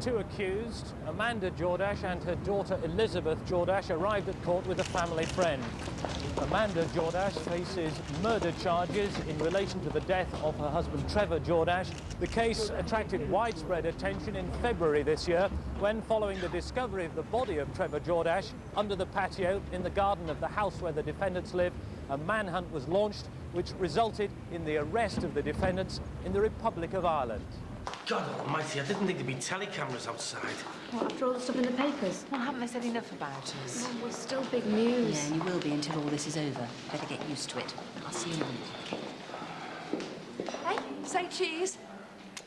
two accused, Amanda Jordash and her daughter Elizabeth Jordash, arrived at court with a family friend. Amanda Jordash faces murder charges in relation to the death of her husband Trevor Jordash. The case attracted widespread attention in February this year when, following the discovery of the body of Trevor Jordash under the patio in the garden of the house where the defendants live, a manhunt was launched which resulted in the arrest of the defendants in the Republic of Ireland. God almighty, I didn't think there'd be telecameras outside. What, after all the stuff in the papers? Well, haven't they said enough about us? Well, we're still big news. Yeah, and you will be until all this is over. Better get used to it. I'll see you in a minute. Hey, say cheese.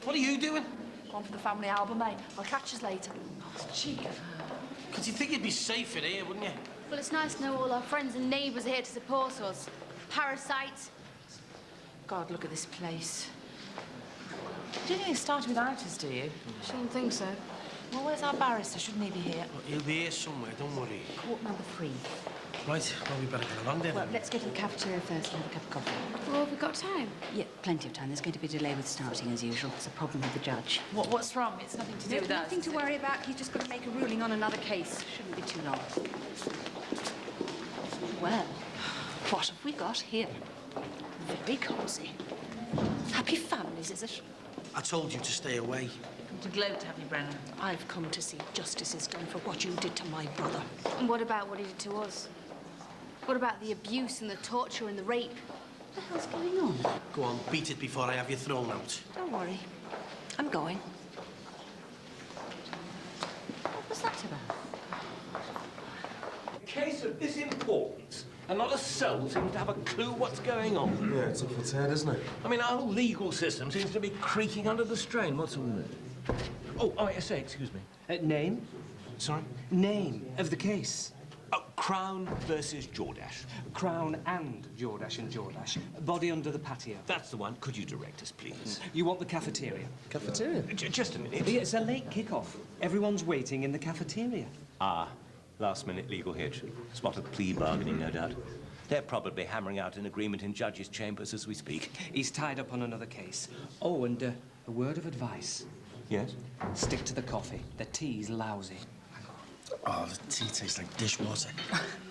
What are you doing? Gone for the family album, mate. I'll catch us later. Oh, it's cheek of her. Because you'd think you'd be safer here, wouldn't you? Well, it's nice to know all our friends and neighbours are here to support us. Parasites. God, look at this place. Do you think it started without us, do you? Shouldn't think so. Well, where's our barrister? Shouldn't he be here? Well, he'll be here somewhere, don't worry. Court number 3. Right, well, we better get along then. Well, let's go to the cafeteria first and have a cup of coffee. Well, have we got time? Yeah, plenty of time. There's going to be a delay with starting, as usual. It's a problem with the judge. What's wrong? It's nothing to do with us. Nothing to worry about. He's just got to make a ruling on another case. Shouldn't be too long. Well, what have we got here? Very cosy. Happy families, is it? I told you to stay away. It's a gloat to have you, Brennan. I've come to see justice is done for what you did to my brother. And what about what he did to us? What about the abuse and the torture and the rape? What the hell's going on? Go on, beat it before I have you thrown out. Don't worry. I'm going. What was that about? A case of this importance, and not a soul seems to have a clue what's going on. Yeah, it's off its head, isn't it? I mean, our whole legal system seems to be creaking under the strain. What's all that? Oh, I say, excuse me. Name? Sorry? Name of the case. Oh, Crown versus Jordash. Crown and Jordash and Jordash. Body under the patio. That's the one. Could you direct us, please? You want the cafeteria? Cafeteria? Just a minute. It's a late kick-off. Everyone's waiting in the cafeteria. Ah, last-minute legal hitch. Spot of plea bargaining, no doubt. They're probably hammering out an agreement in judges' chambers as we speak. He's tied up on another case. Oh, and a word of advice. Yes? Stick to the coffee. The tea's lousy. Oh, the tea tastes like dishwater.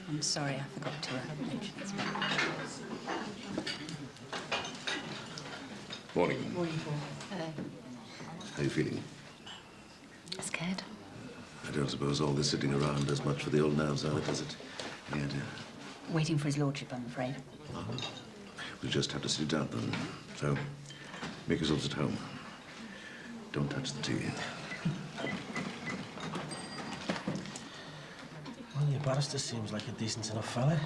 I'm sorry, I forgot to mention this. Morning. Morning. Hello. How are you feeling? Scared? I don't suppose all this sitting around does much for the old nerves either, does it? Yeah, dear. Waiting for his lordship, I'm afraid. We'll just have to sit down then. So, make yourselves at home. Don't touch the tea. Well, your barrister seems like a decent enough fella.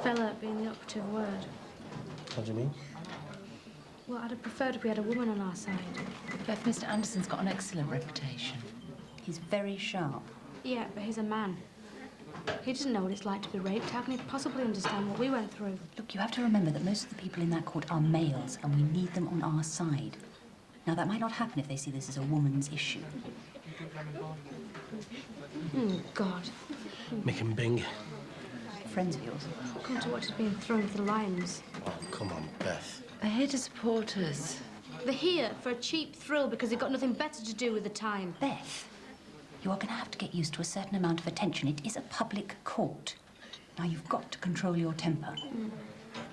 Fella being the operative word. What do you mean? Well, I'd have preferred if we had a woman on our side. Beth, Mr. Anderson's got an excellent reputation. He's very sharp. Yeah, but he's a man. He doesn't know what it's like to be raped. How can he possibly understand what we went through? Look, you have to remember that most of the people in that court are males, and we need them on our side. Now, that might not happen if they see this as a woman's issue. Oh, God. Mick and Bing. Friends of yours. Come to watch us being thrown to the lions. Oh, come on, Beth. They're here to support us. They're here for a cheap thrill because they've got nothing better to do with the time. Beth, you are going to have to get used to a certain amount of attention. It is a public court. Now, you've got to control your temper.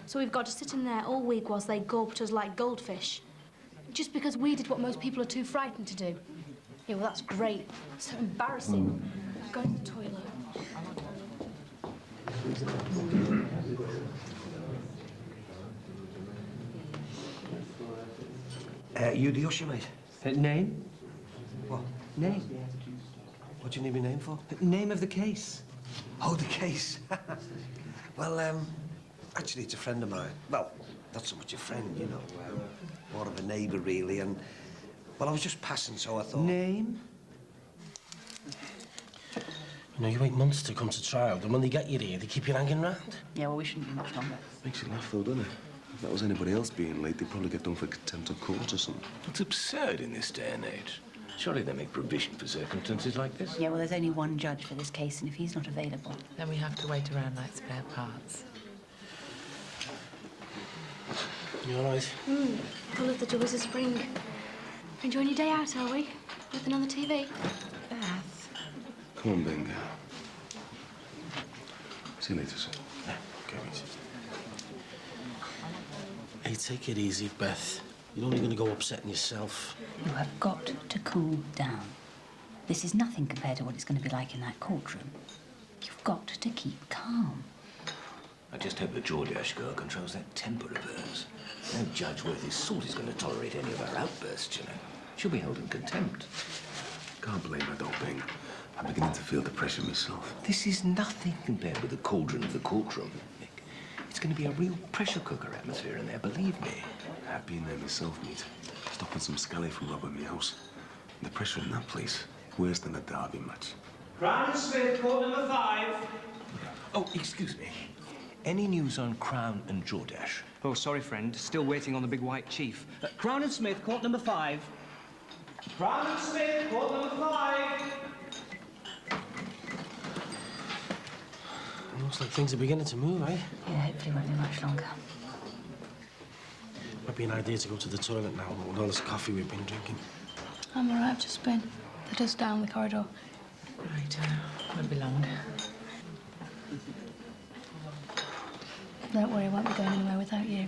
So we've got to sit in there all week whilst they gulped us like goldfish. Just because we did what most people are too frightened to do. Yeah, well, that's great. So embarrassing. Go to the toilet. You the usher, mate? Name? What? Name. What do you need my name for? Name of the case. Oh, the case. Well, actually, it's a friend of mine. Well, not so much a friend, you know. More of a neighbour, really, and... Well, I was just passing, so I thought... Name? You know, you wait months to come to trial, and when they get you here, they keep you hanging round. Yeah, well, we shouldn't be much longer. Makes you laugh, though, doesn't it? If that was anybody else being late, they'd probably get done for contempt of court or something. It's absurd in this day and age. Surely they make provision for circumstances like this. Yeah, well, there's only one judge for this case, and if he's not available... Then we have to wait around like spare parts. You all right? Full of the joys of spring. Enjoying your day out, are we? Nothing on the TV? Beth. Come on, Ben. See you later, sir. Okay, Mrs. Hey, take it easy, Beth. You're only going to go upsetting yourself. You have got to cool down. This is nothing compared to what it's going to be like in that courtroom. You've got to keep calm. I just hope the Jordash girl controls that temper of hers. No judge worth his salt is going to tolerate any of her outbursts, you know. She'll be held in contempt. Can't blame her, though, Ben. I'm beginning to feel the pressure myself. This is nothing compared with the cauldron of the courtroom, Nick. It's going to be a real pressure cooker atmosphere in there, believe me. I've been there myself, mate. Stopping some scally from robbing my house. The pressure in that place, worse than a derby match. Crown and Smith, court number 5. Oh, excuse me. Any news on Crown and Jordash? Oh, sorry, friend. Still waiting on the big white chief. Crown and Smith, court number 5. Crown and Smith, court number 5. Looks like things are beginning to move, eh? Yeah, hopefully it won't be much longer. Might be an idea to go to the toilet now with all this coffee we've been drinking. I'm all right, I've just been. They're just down the corridor. Right, won't be long. Don't worry, I won't be going anywhere without you.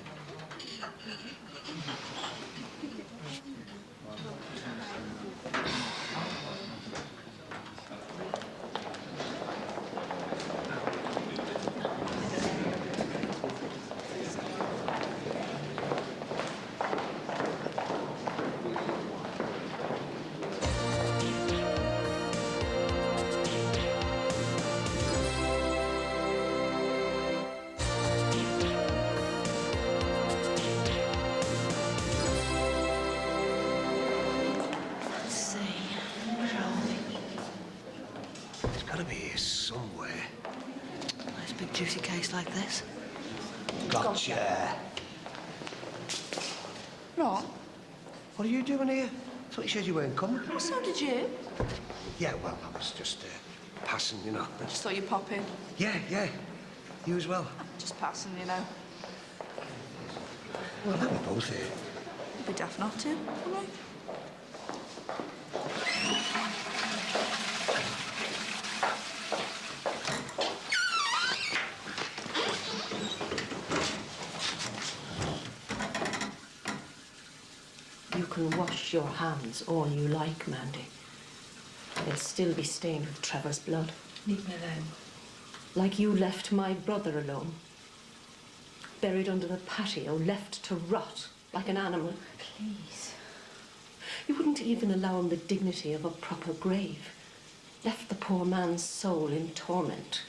Juicy case like this. Gotcha. What? What are you doing here? I thought you said you weren't coming. Well, so did you. Yeah, well, I was just passing, you know. Just thought you'd pop in. Yeah. You as well. Just passing, you know. Well, now we're both here. You'd be daft not to, wouldn't we? You can wash your hands all you like, Mandy. They'll still be stained with Trevor's blood. Leave me alone. Like you left my brother alone. Buried under the patio, left to rot like an animal. Please. You wouldn't even allow him the dignity of a proper grave. Left the poor man's soul in torment.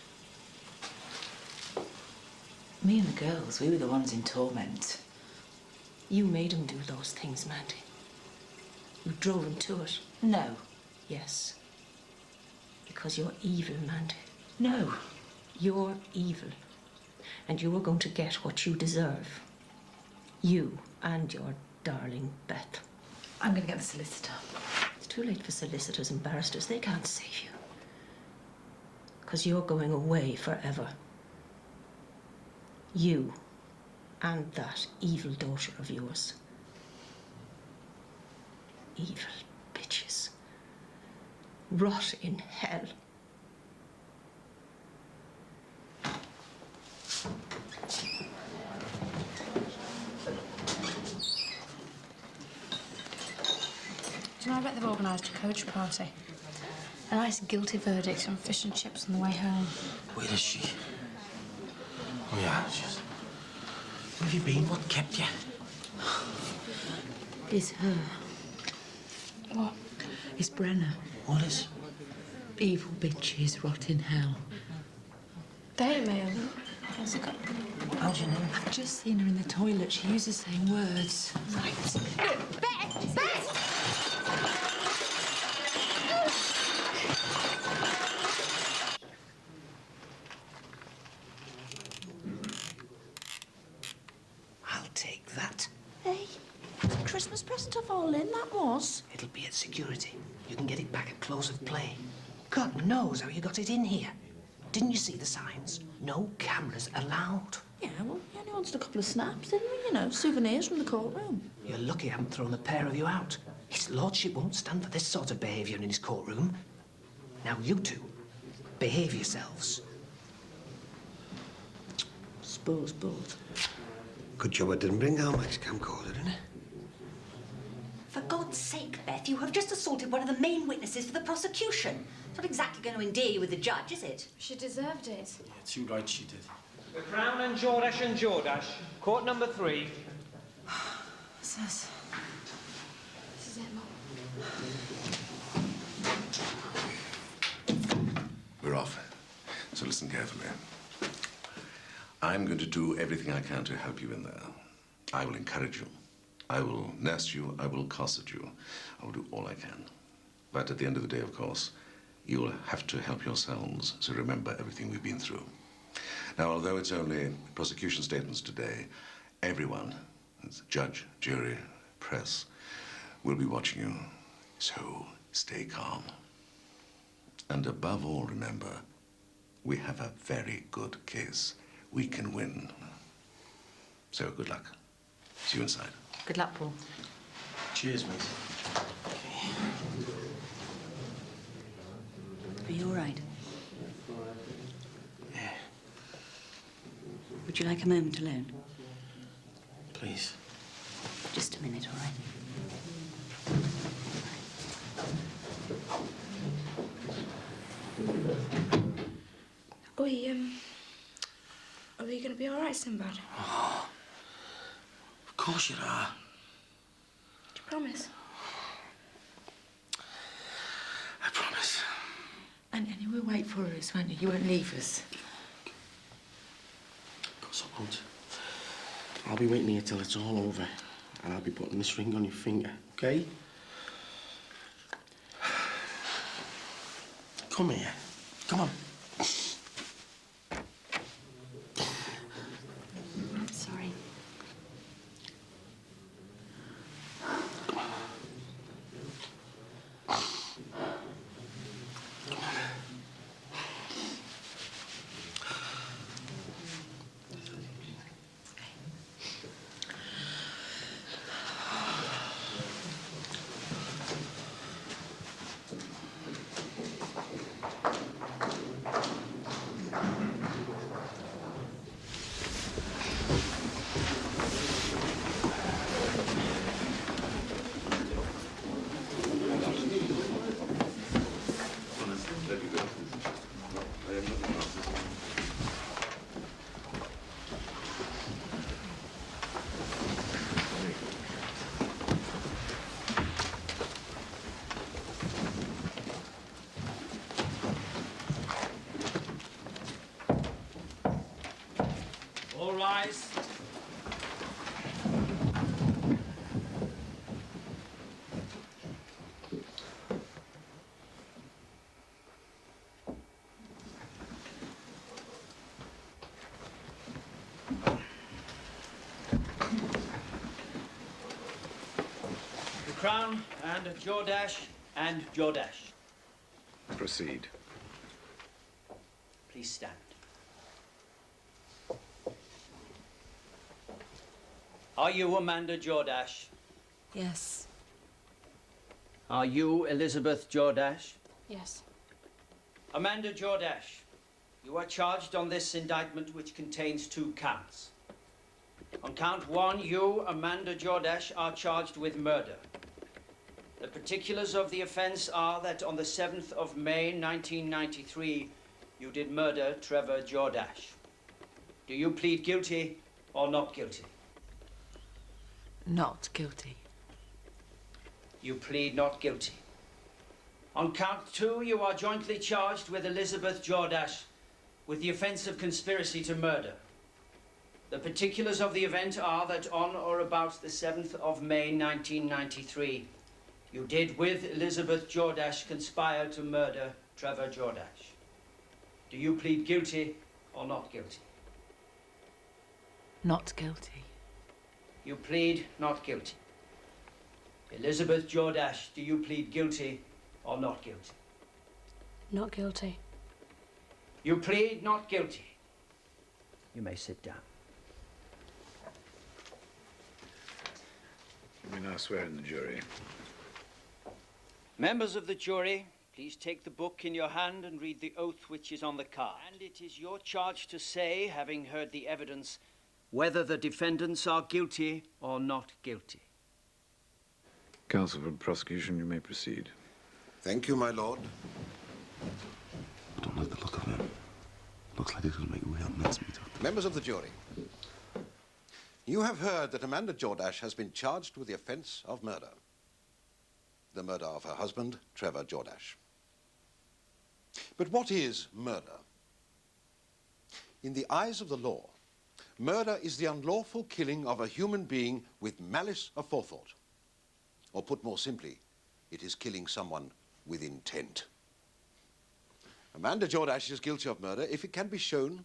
Me and the girls, we were the ones in torment. You made him do those things, Mandy. You drove him to it. No. Yes. Because you're evil, Mandy. No. You're evil. And you are going to get what you deserve. You and your darling Beth. I'm going to get the solicitor. It's too late for solicitors and barristers. They can't save you. Because you're going away forever. You and that evil daughter of yours. Evil bitches. Rot in hell. Do you know, I bet they've organised a coach party. A nice guilty verdict and fish and chips on the way home. Where is she? Oh, yeah, she's... Where have you been? What kept you? It's her. What? It's Brenner. What is? Evil bitches rot in hell. They ain't me. What's it got? How do you know? I've just seen her in the toilet. She uses the same words. Right. Beth! I'll take that. Hey, it's a Christmas present of all in, that was. It'll be at security. You can get it back at close of play. God knows how you got it in here. Didn't you see the signs? No cameras allowed. Yeah, well, we only wanted a couple of snaps, didn't we? You know, souvenirs from the courtroom. You're lucky I haven't thrown the pair of you out. His lordship won't stand for this sort of behaviour in his courtroom. Now, you two, behave yourselves. Suppose both. Good job I didn't bring our Max camcorder, didn't it? For God's sake, Beth, you have just assaulted one of the main witnesses for the prosecution. It's not exactly going to endear you with the judge, is it? She deserved it. Yeah, too right she did. The Crown and Jordash, court number 3. What's this? This is it, Mum. We're off. So listen carefully. I'm going to do everything I can to help you in there. I will encourage you. I will nurse you. I will cosset you. I will do all I can. But at the end of the day, of course, you'll have to help yourselves. So remember everything we've been through. Now, although it's only prosecution statements today, everyone, judge, jury, press, will be watching you. So stay calm. And above all, remember, we have a very good case. We can win. So good luck. See you inside. Good luck, Paul. Cheers, mate. Are you all right? Yeah, Would you like a moment alone? please. Just a minute, all right? Are we going to be all right, Sinbad? Oh, of course you are. Do you promise? I promise. And you will wait for us, won't you? You won't leave us. Of course I won't. I'll be waiting here till it's all over. And I'll be putting this ring on your finger, okay? Come here. Come on. Sorry. All rise. The Crown and Jordash. Proceed. Please stand. Are you Amanda Jordash? Yes. Are you Elizabeth Jordash? Yes. Amanda Jordash, you are charged on this indictment which contains 2 counts. On count 1, you, Amanda Jordash, are charged with murder. The particulars of the offence are that on the 7th of May, 1993, you did murder Trevor Jordash. Do you plead guilty or not guilty? Not guilty. You plead not guilty. On count 2, you are jointly charged with Elizabeth Jordash with the offence of conspiracy to murder. The particulars of the event are that on or about the 7th of May, 1993, you did with Elizabeth Jordash conspire to murder Trevor Jordash. Do you plead guilty or not guilty? Not guilty. You plead not guilty. Elizabeth Jordash, do you plead guilty or not guilty? Not guilty. You plead not guilty. You may sit down. We now swear in the jury. Members of the jury, please take the book in your hand and read the oath which is on the card. And it is your charge to say, having heard the evidence, whether the defendants are guilty or not guilty. Counsel for the prosecution, you may proceed. Thank you, my lord. I don't like the look of him. Looks like he's going to make real mincemeat of it. Members of the jury, you have heard that Amanda Jordash has been charged with the offense of murder. The murder of her husband, Trevor Jordash. But what is murder? In the eyes of the law, murder is the unlawful killing of a human being with malice aforethought. Or put more simply, it is killing someone with intent. Amanda Jordash is guilty of murder if it can be shown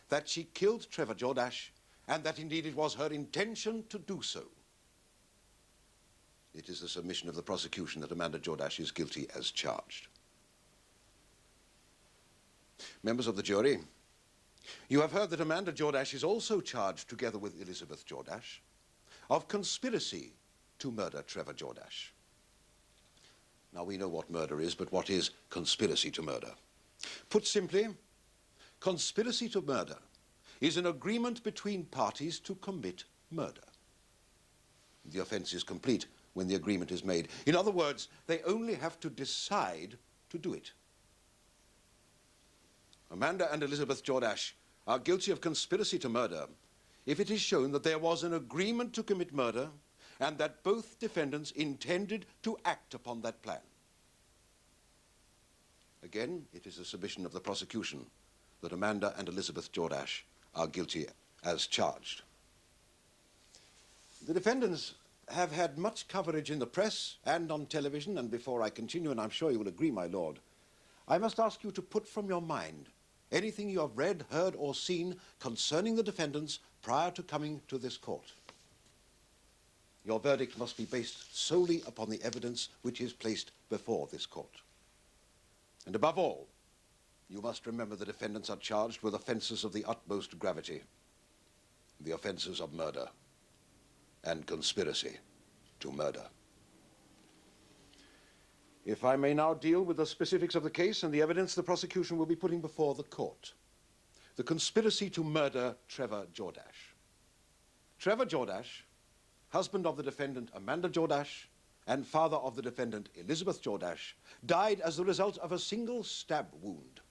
that she killed Trevor Jordash and that indeed it was her intention to do so. It is the submission of the prosecution that Amanda Jordash is guilty as charged. Members of the jury, you have heard that Amanda Jordash is also charged, together with Elizabeth Jordash, of conspiracy to murder Trevor Jordash. Now, we know what murder is, but what is conspiracy to murder? Put simply, conspiracy to murder is an agreement between parties to commit murder. The offense is complete when the agreement is made. In other words, they only have to decide to do it. Amanda and Elizabeth Jordash are guilty of conspiracy to murder if it is shown that there was an agreement to commit murder and that both defendants intended to act upon that plan. Again, it is a submission of the prosecution that Amanda and Elizabeth Jordash are guilty as charged. The defendants have had much coverage in the press and on television, and before I continue, and I'm sure you will agree, my lord, I must ask you to put from your mind anything you have read, heard, or seen concerning the defendants prior to coming to this court. Your verdict must be based solely upon the evidence which is placed before this court. And above all, you must remember the defendants are charged with offenses of the utmost gravity, the offenses of murder and conspiracy to murder. If I may now deal with the specifics of the case and the evidence the prosecution will be putting before the court. The conspiracy to murder Trevor Jordash. Trevor Jordash, husband of the defendant Amanda Jordash and father of the defendant Elizabeth Jordash, died as the result of a single stab wound.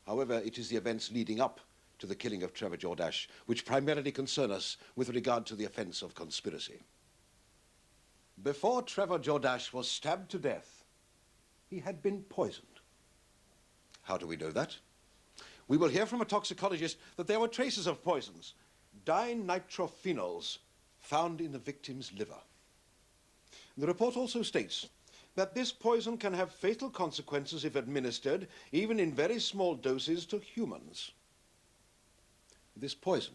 However, it is the events leading up to the killing of Trevor Jordash which primarily concern us with regard to the offense of conspiracy. Before Trevor Jordash was stabbed to death, he had been poisoned. How do we know that? We will hear from a toxicologist that there were traces of poisons, dinitrophenols, found in the victim's liver. The report also states that this poison can have fatal consequences if administered, even in very small doses, to humans. This poison,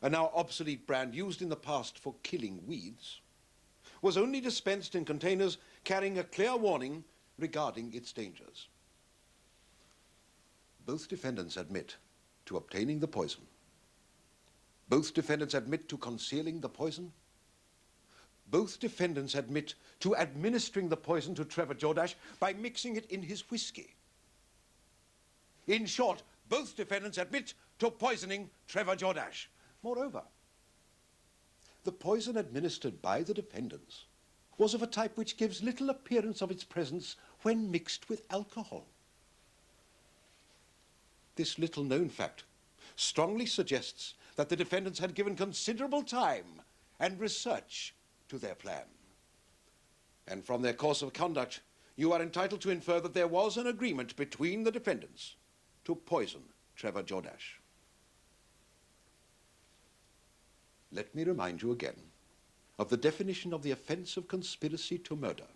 a now obsolete brand used in the past for killing weeds, was only dispensed in containers carrying a clear warning regarding its dangers. Both defendants admit to obtaining the poison. Both defendants admit to concealing the poison. Both defendants admit to administering the poison to Trevor Jordash by mixing it in his whiskey. In short, both defendants admit to poisoning Trevor Jordash. Moreover, the poison administered by the defendants was of a type which gives little appearance of its presence when mixed with alcohol. This little-known fact strongly suggests that the defendants had given considerable time and research to their plan. And from their course of conduct, you are entitled to infer that there was an agreement between the defendants to poison Trevor Jordash. Let me remind you again of the definition of the offense of conspiracy to murder.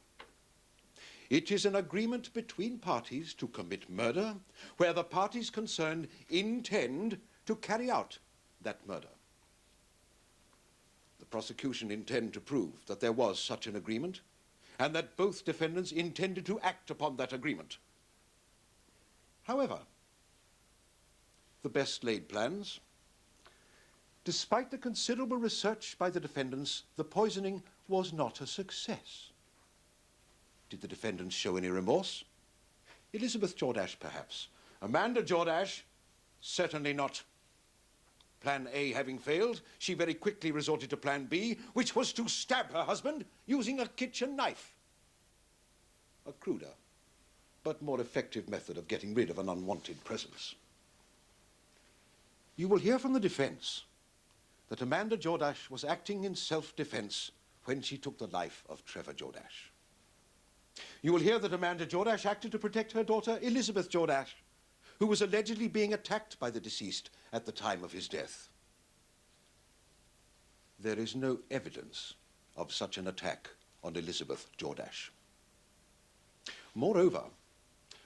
It is an agreement between parties to commit murder where the parties concerned intend to carry out that murder. The prosecution intend to prove that there was such an agreement and that both defendants intended to act upon that agreement. However, the best laid plans, despite the considerable research by the defendants, the poisoning was not a success. Did the defendants show any remorse? Elizabeth Jordash, perhaps. Amanda Jordash, certainly not. Plan A having failed, she very quickly resorted to Plan B, which was to stab her husband using a kitchen knife. A cruder, but more effective method of getting rid of an unwanted presence. You will hear from the defense that Amanda Jordash was acting in self-defense when she took the life of Trevor Jordash. You will hear that Amanda Jordash acted to protect her daughter, Elizabeth Jordash, who was allegedly being attacked by the deceased at the time of his death. There is no evidence of such an attack on Elizabeth Jordash. Moreover,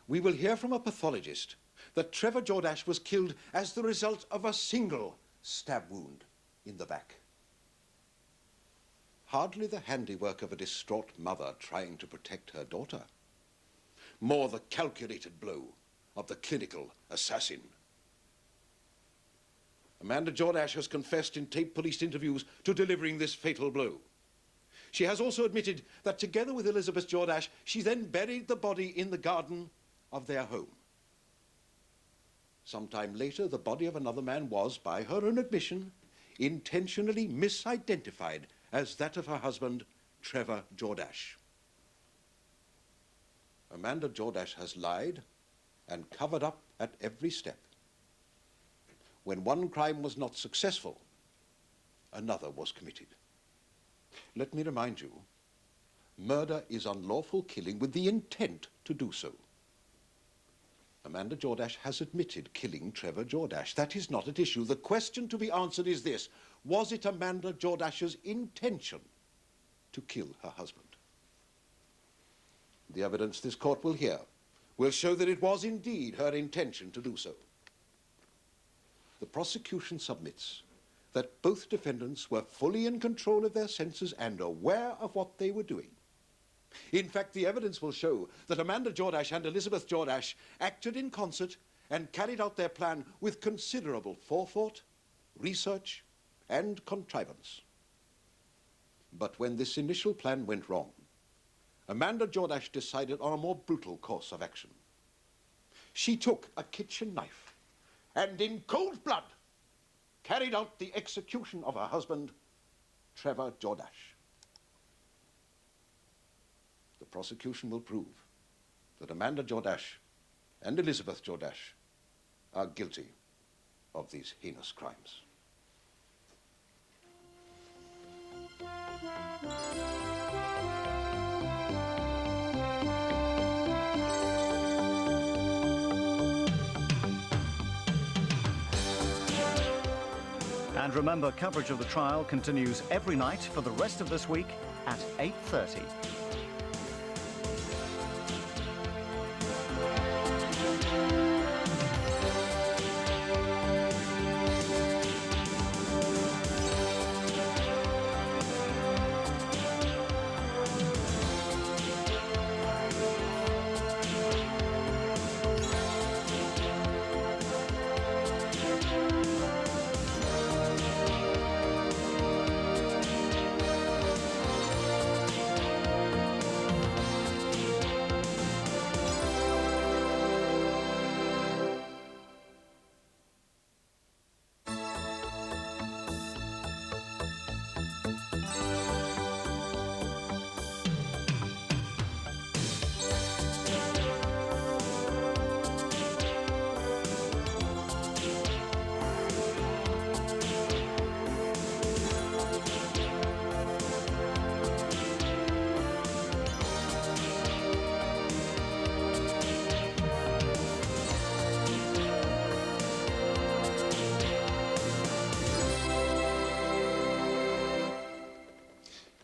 we will hear from a pathologist that Trevor Jordash was killed as the result of a single stab wound in the back. Hardly the handiwork of a distraught mother trying to protect her daughter. More the calculated blow of the clinical assassin. Amanda Jordash has confessed in taped police interviews to delivering this fatal blow. She has also admitted that together with Elizabeth Jordash, she then buried the body in the garden of their home. Sometime later, the body of another man was, by her own admission, intentionally misidentified as that of her husband, Trevor Jordash. Amanda Jordash has lied and covered up at every step. When one crime was not successful, another was committed. Let me remind you, murder is unlawful killing with the intent to do so. Amanda Jordash has admitted killing Trevor Jordash. That is not at issue. The question to be answered is this: was it Amanda Jordash's intention to kill her husband? The evidence this court will hear will show that it was indeed her intention to do so. The prosecution submits that both defendants were fully in control of their senses and aware of what they were doing. In fact, the evidence will show that Amanda Jordash and Elizabeth Jordash acted in concert and carried out their plan with considerable forethought, research, and contrivance. But when this initial plan went wrong, Amanda Jordash decided on a more brutal course of action. She took a kitchen knife and, in cold blood, carried out the execution of her husband, Trevor Jordash. The prosecution will prove that Amanda Jordash and Elizabeth Jordash are guilty of these heinous crimes. And remember, coverage of the trial continues every night for the rest of this week at 8:30.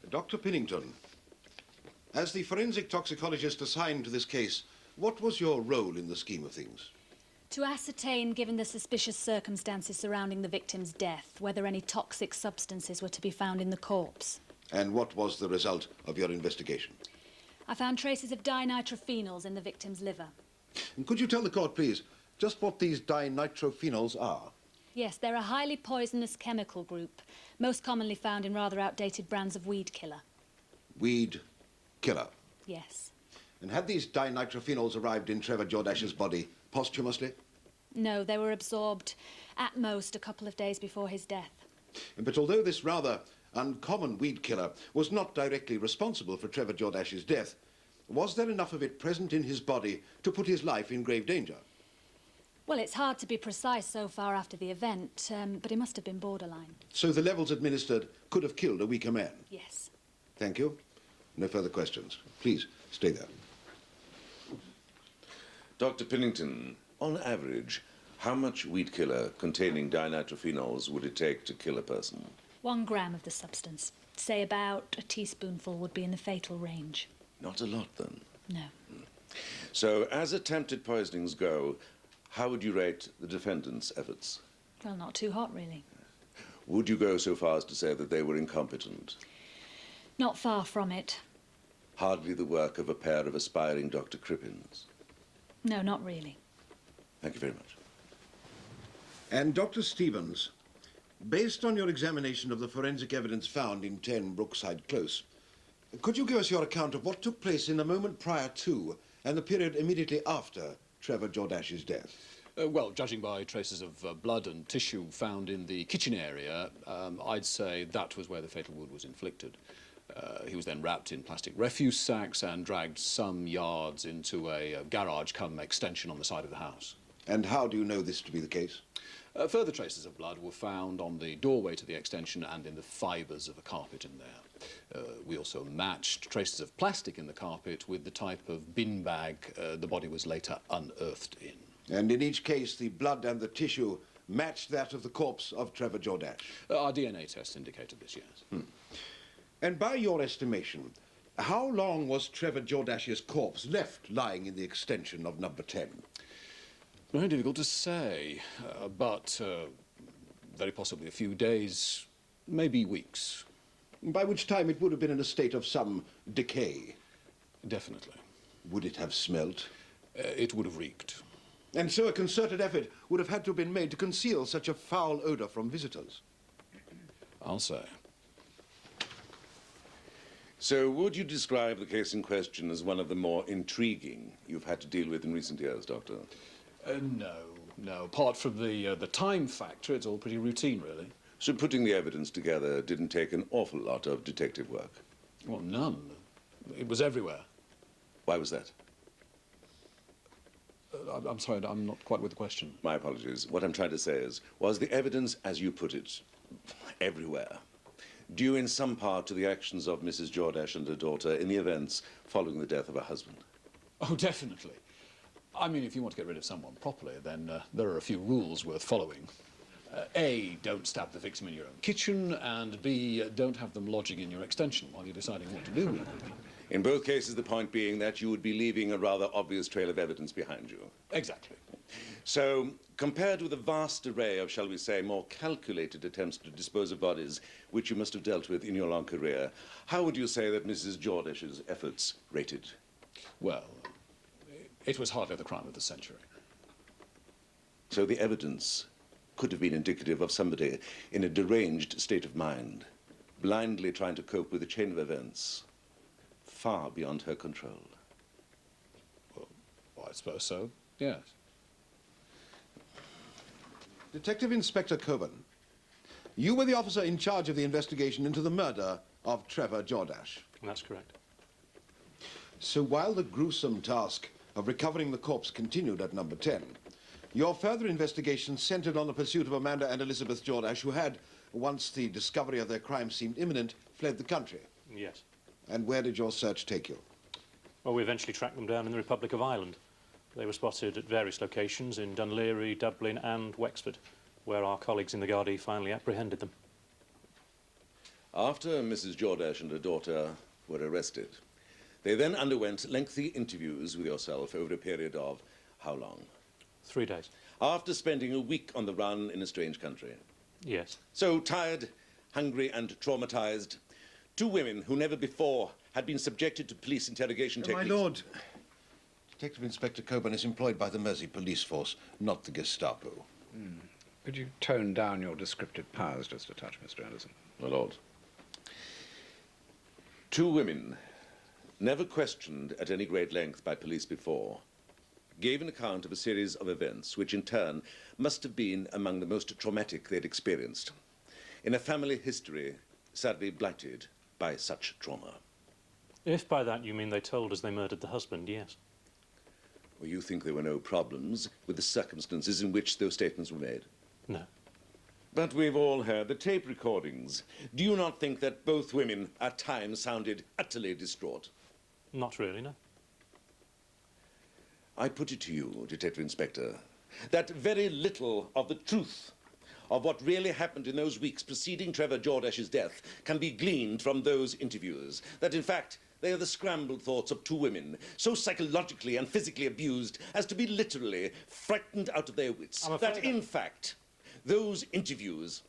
Dr. Pinnington, as the forensic toxicologist assigned to this case, what was your role in the scheme of things? To ascertain, given the suspicious circumstances surrounding the victim's death, whether any toxic substances were to be found in the corpse. And what was the result of your investigation? I found traces of dinitrophenols in the victim's liver. And could you tell the court, please, just what these dinitrophenols are? Yes, they're a highly poisonous chemical group, most commonly found in rather outdated brands of weed killer. Weed killer? Yes. And had these dinitrophenols arrived in Trevor Jordash's body posthumously? No, they were absorbed at most a couple of days before his death. But although this rather uncommon weed killer was not directly responsible for Trevor Jordash's death, was there enough of it present in his body to put his life in grave danger? Well, it's hard to be precise so far after the event, but it must have been borderline. So the levels administered could have killed a weaker man? Yes. Thank you. No further questions. Please, stay there. Dr. Pennington, on average, how much weed killer containing dinitrophenols would it take to kill a person? 1 gram of the substance. Say about a teaspoonful would be in the fatal range. Not a lot, then. No. So, as attempted poisonings go, how would you rate the defendant's efforts? Well, not too hot, really. Would you go so far as to say that they were incompetent? Not far from it. Hardly the work of a pair of aspiring Dr. Crippins. No, not really. Thank you very much. And Dr. Stevens, based on your examination of the forensic evidence found in 10 Brookside Close, could you give us your account of what took place in the moment prior to and the period immediately after Trevor Jordash's death? Well, judging by traces of blood and tissue found in the kitchen area, I'd say that was where the fatal wound was inflicted. He was then wrapped in plastic refuse sacks and dragged some yards into a garage come extension on the side of the house. And how do you know this to be the case? Further traces of blood were found on the doorway to the extension and in the fibres of a carpet in there. We also matched traces of plastic in the carpet with the type of bin bag the body was later unearthed in. And in each case, the blood and the tissue matched that of the corpse of Trevor Jordash? Our DNA test indicated this, yes. And by your estimation, how long was Trevor Jordash's corpse left lying in the extension of number 10? Very difficult to say, but very possibly a few days, maybe weeks. By which time it would have been in a state of some decay? Definitely. Would it have smelt? It would have reeked. And so a concerted effort would have had to have been made to conceal such a foul odour from visitors? I'll say. So, would you describe the case in question as one of the more intriguing you've had to deal with in recent years, Doctor? No. Apart from the time factor, it's all pretty routine, really. So putting the evidence together didn't take an awful lot of detective work? Well, none. It was everywhere. Why was that? I'm sorry, I'm not quite with the question. My apologies. What I'm trying to say is, was the evidence, as you put it, everywhere, due in some part to the actions of Mrs. Jordash and her daughter in the events following the death of her husband? Oh, definitely. I mean, if you want to get rid of someone properly, then there are a few rules worth following. A, don't stab the victim in your own kitchen, and B, don't have them lodging in your extension while you're deciding what to do with them. In both cases, the point being that you would be leaving a rather obvious trail of evidence behind you. Exactly. So, compared with a vast array of, shall we say, more calculated attempts to dispose of bodies, which you must have dealt with in your long career, how would you say that Mrs. Jordash's efforts rated? Well, it was hardly the crime of the century. So the evidence could have been indicative of somebody in a deranged state of mind, blindly trying to cope with a chain of events far beyond her control. Well, I suppose so, yes. Detective Inspector Coburn, you were the officer in charge of the investigation into the murder of Trevor Jordash. That's correct. So while the gruesome task of recovering the corpse continued at number 10, your further investigation centered on the pursuit of Amanda and Elizabeth Jordash, who had, once the discovery of their crime seemed imminent, fled the country. Yes. And where did your search take you? Well, we eventually tracked them down in the Republic of Ireland. They were spotted at various locations in Dún Laoghaire, Dublin and Wexford, where our colleagues in the Gardaí finally apprehended them. After Mrs. Jordash and her daughter were arrested, they then underwent lengthy interviews with yourself over a period of how long? 3 days. After spending a week on the run in a strange country. Yes. So tired, hungry and traumatized, two women who never before had been subjected to police interrogation techniques. My lord, Detective Inspector Coburn is employed by the Mersey police force, not the Gestapo. Could you tone down your descriptive powers just a touch, Mr. Anderson? My lord. Two women never questioned at any great length by police before, gave an account of a series of events which in turn must have been among the most traumatic they'd experienced, in a family history sadly blighted by such trauma. If by that you mean they told us they murdered the husband, yes. Well, you think there were no problems with the circumstances in which those statements were made? No. But we've all heard the tape recordings. Do you not think that both women at times sounded utterly distraught? Not really, no. I put it to you, Detective Inspector, that very little of the truth of what really happened in those weeks preceding Trevor Jordash's death can be gleaned from those interviews. That, in fact, they are the scrambled thoughts of two women, so psychologically and physically abused as to be literally frightened out of their wits. That, in fact, those interviews,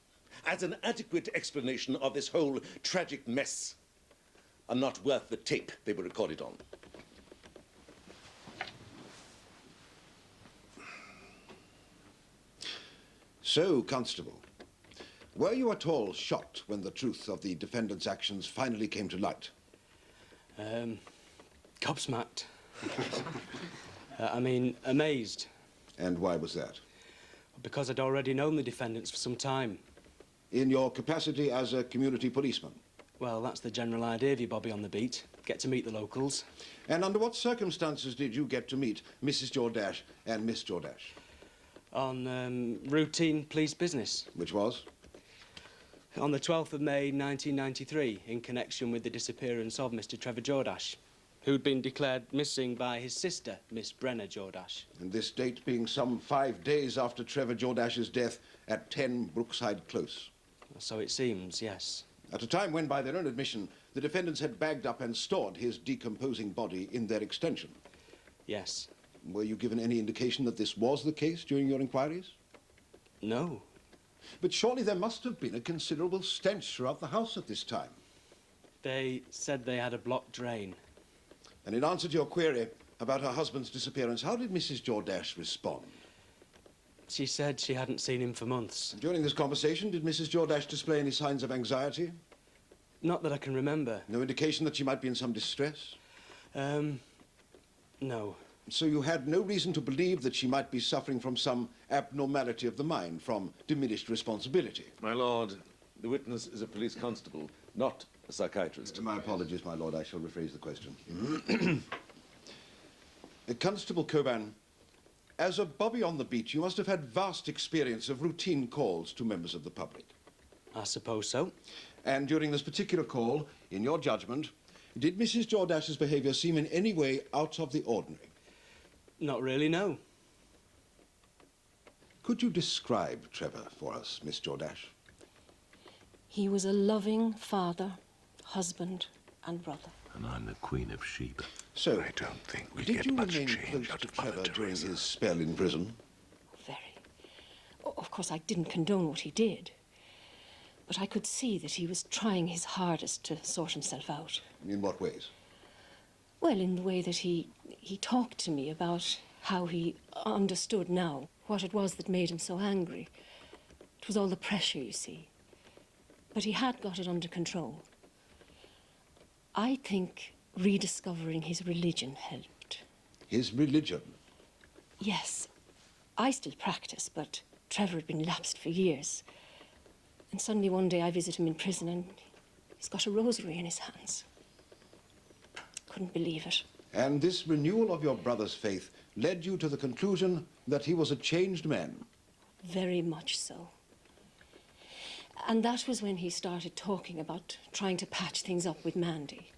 as an adequate explanation of this whole tragic mess, are not worth the tape they were recorded on. So, Constable, were you at all shocked when the truth of the defendant's actions finally came to light? Gobsmacked. I mean, amazed. And why was that? Because I'd already known the defendants for some time. In your capacity as a community policeman? Well, that's the general idea of you, Bobby, on the beat. Get to meet the locals. And under what circumstances did you get to meet Mrs. Jordash and Miss Jordash? On routine police business. Which was? On the 12th of May, 1993, in connection with the disappearance of Mr. Trevor Jordash, who'd been declared missing by his sister, Miss Brenna Jordash. And this date being some 5 days after Trevor Jordash's death at 10 Brookside Close. So it seems, yes. At a time when, by their own admission, the defendants had bagged up and stored his decomposing body in their extension. Yes. Were you given any indication that this was the case during your inquiries? No. But surely there must have been a considerable stench throughout the house at this time. They said they had a blocked drain. And in answer to your query about her husband's disappearance, how did Mrs. Jordash respond? She said she hadn't seen him for months. During this conversation, did Mrs. Jordash display any signs of anxiety? Not that I can remember. No indication that she might be in some distress? No. So you had no reason to believe that she might be suffering from some abnormality of the mind, from diminished responsibility? My lord, the witness is a police constable, not a psychiatrist. My apologies, my lord. I shall rephrase the question. Constable Coburn, as a bobby on the beat, you must have had vast experience of routine calls to members of the public. I suppose so. And during this particular call, in your judgment, did Mrs. Jordash's behaviour seem in any way out of the ordinary? Not really, no. Could you describe Trevor for us, Miss Jordash? He was a loving father, husband, and brother. And I'm the Queen of Sheba. So, I don't think we did get you much remain change close out to of Mother Trevor during Teresa. his spell in prison? Very. Of course, I didn't condone what he did. But I could see that he was trying his hardest to sort himself out. In what ways? Well, in the way that he talked to me about how he understood now what it was that made him so angry. It was all the pressure, you see. But he had got it under control. I think rediscovering his religion helped. His religion? Yes. I still practice, but Trevor had been lapsed for years. And suddenly one day I visit him in prison and he's got a rosary in his hands. Couldn't believe it. And this renewal of your brother's faith led you to the conclusion that he was a changed man? Very much so. And that was when he started talking about trying to patch things up with Mandy.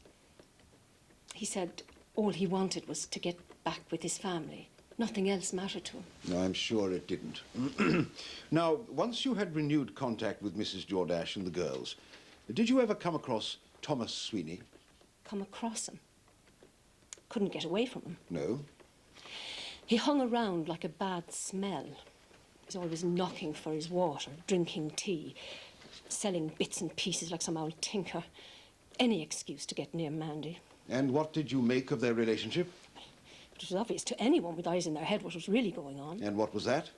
He said all he wanted was to get back with his family. Nothing else mattered to him. No, I'm sure it didn't. Now, once you had renewed contact with Mrs. Jordash and the girls, did you ever come across Thomas Sweeney? Come across him? Couldn't get away from him. No. He hung around like a bad smell. He was always knocking for his water, drinking tea, selling bits and pieces like some old tinker. Any excuse to get near Mandy. And what did you make of their relationship? It was obvious to anyone with eyes in their head what was really going on. And what was that?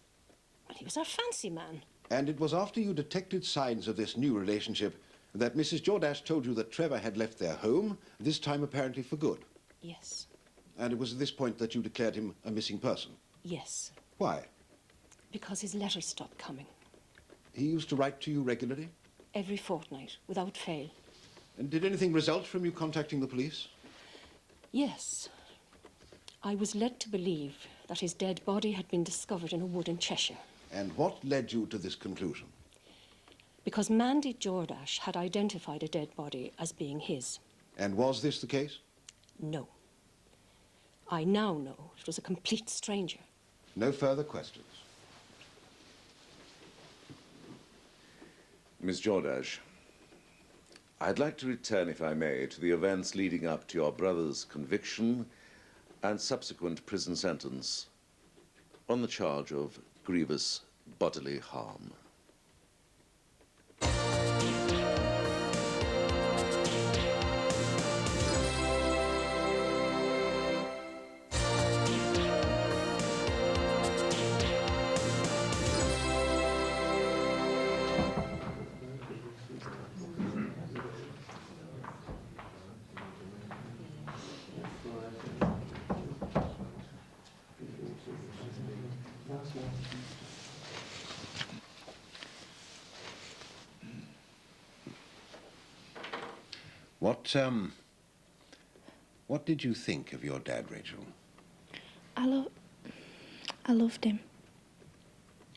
Well, he was our fancy man. And it was after you detected signs of this new relationship That Mrs. Jordash told you that Trevor had left their home, this time apparently for good. Yes. And it was at this point that you declared him a missing person. Yes. Why? Because his letters stopped coming. He used to write to you regularly? Every fortnight, without fail. And did anything result from you contacting the police? Yes. I was led to believe that his dead body had been discovered in a wood in Cheshire. And what led you to this conclusion? Because Mandy Jordash had identified a dead body as being his. And was this the case? No. I now know it was a complete stranger. No further questions. Miss Jordash, I'd like to return, if I may, to the events leading up to your brother's conviction and subsequent prison sentence on the charge of grievous bodily harm. What did you think of your dad, Rachel? I loved him.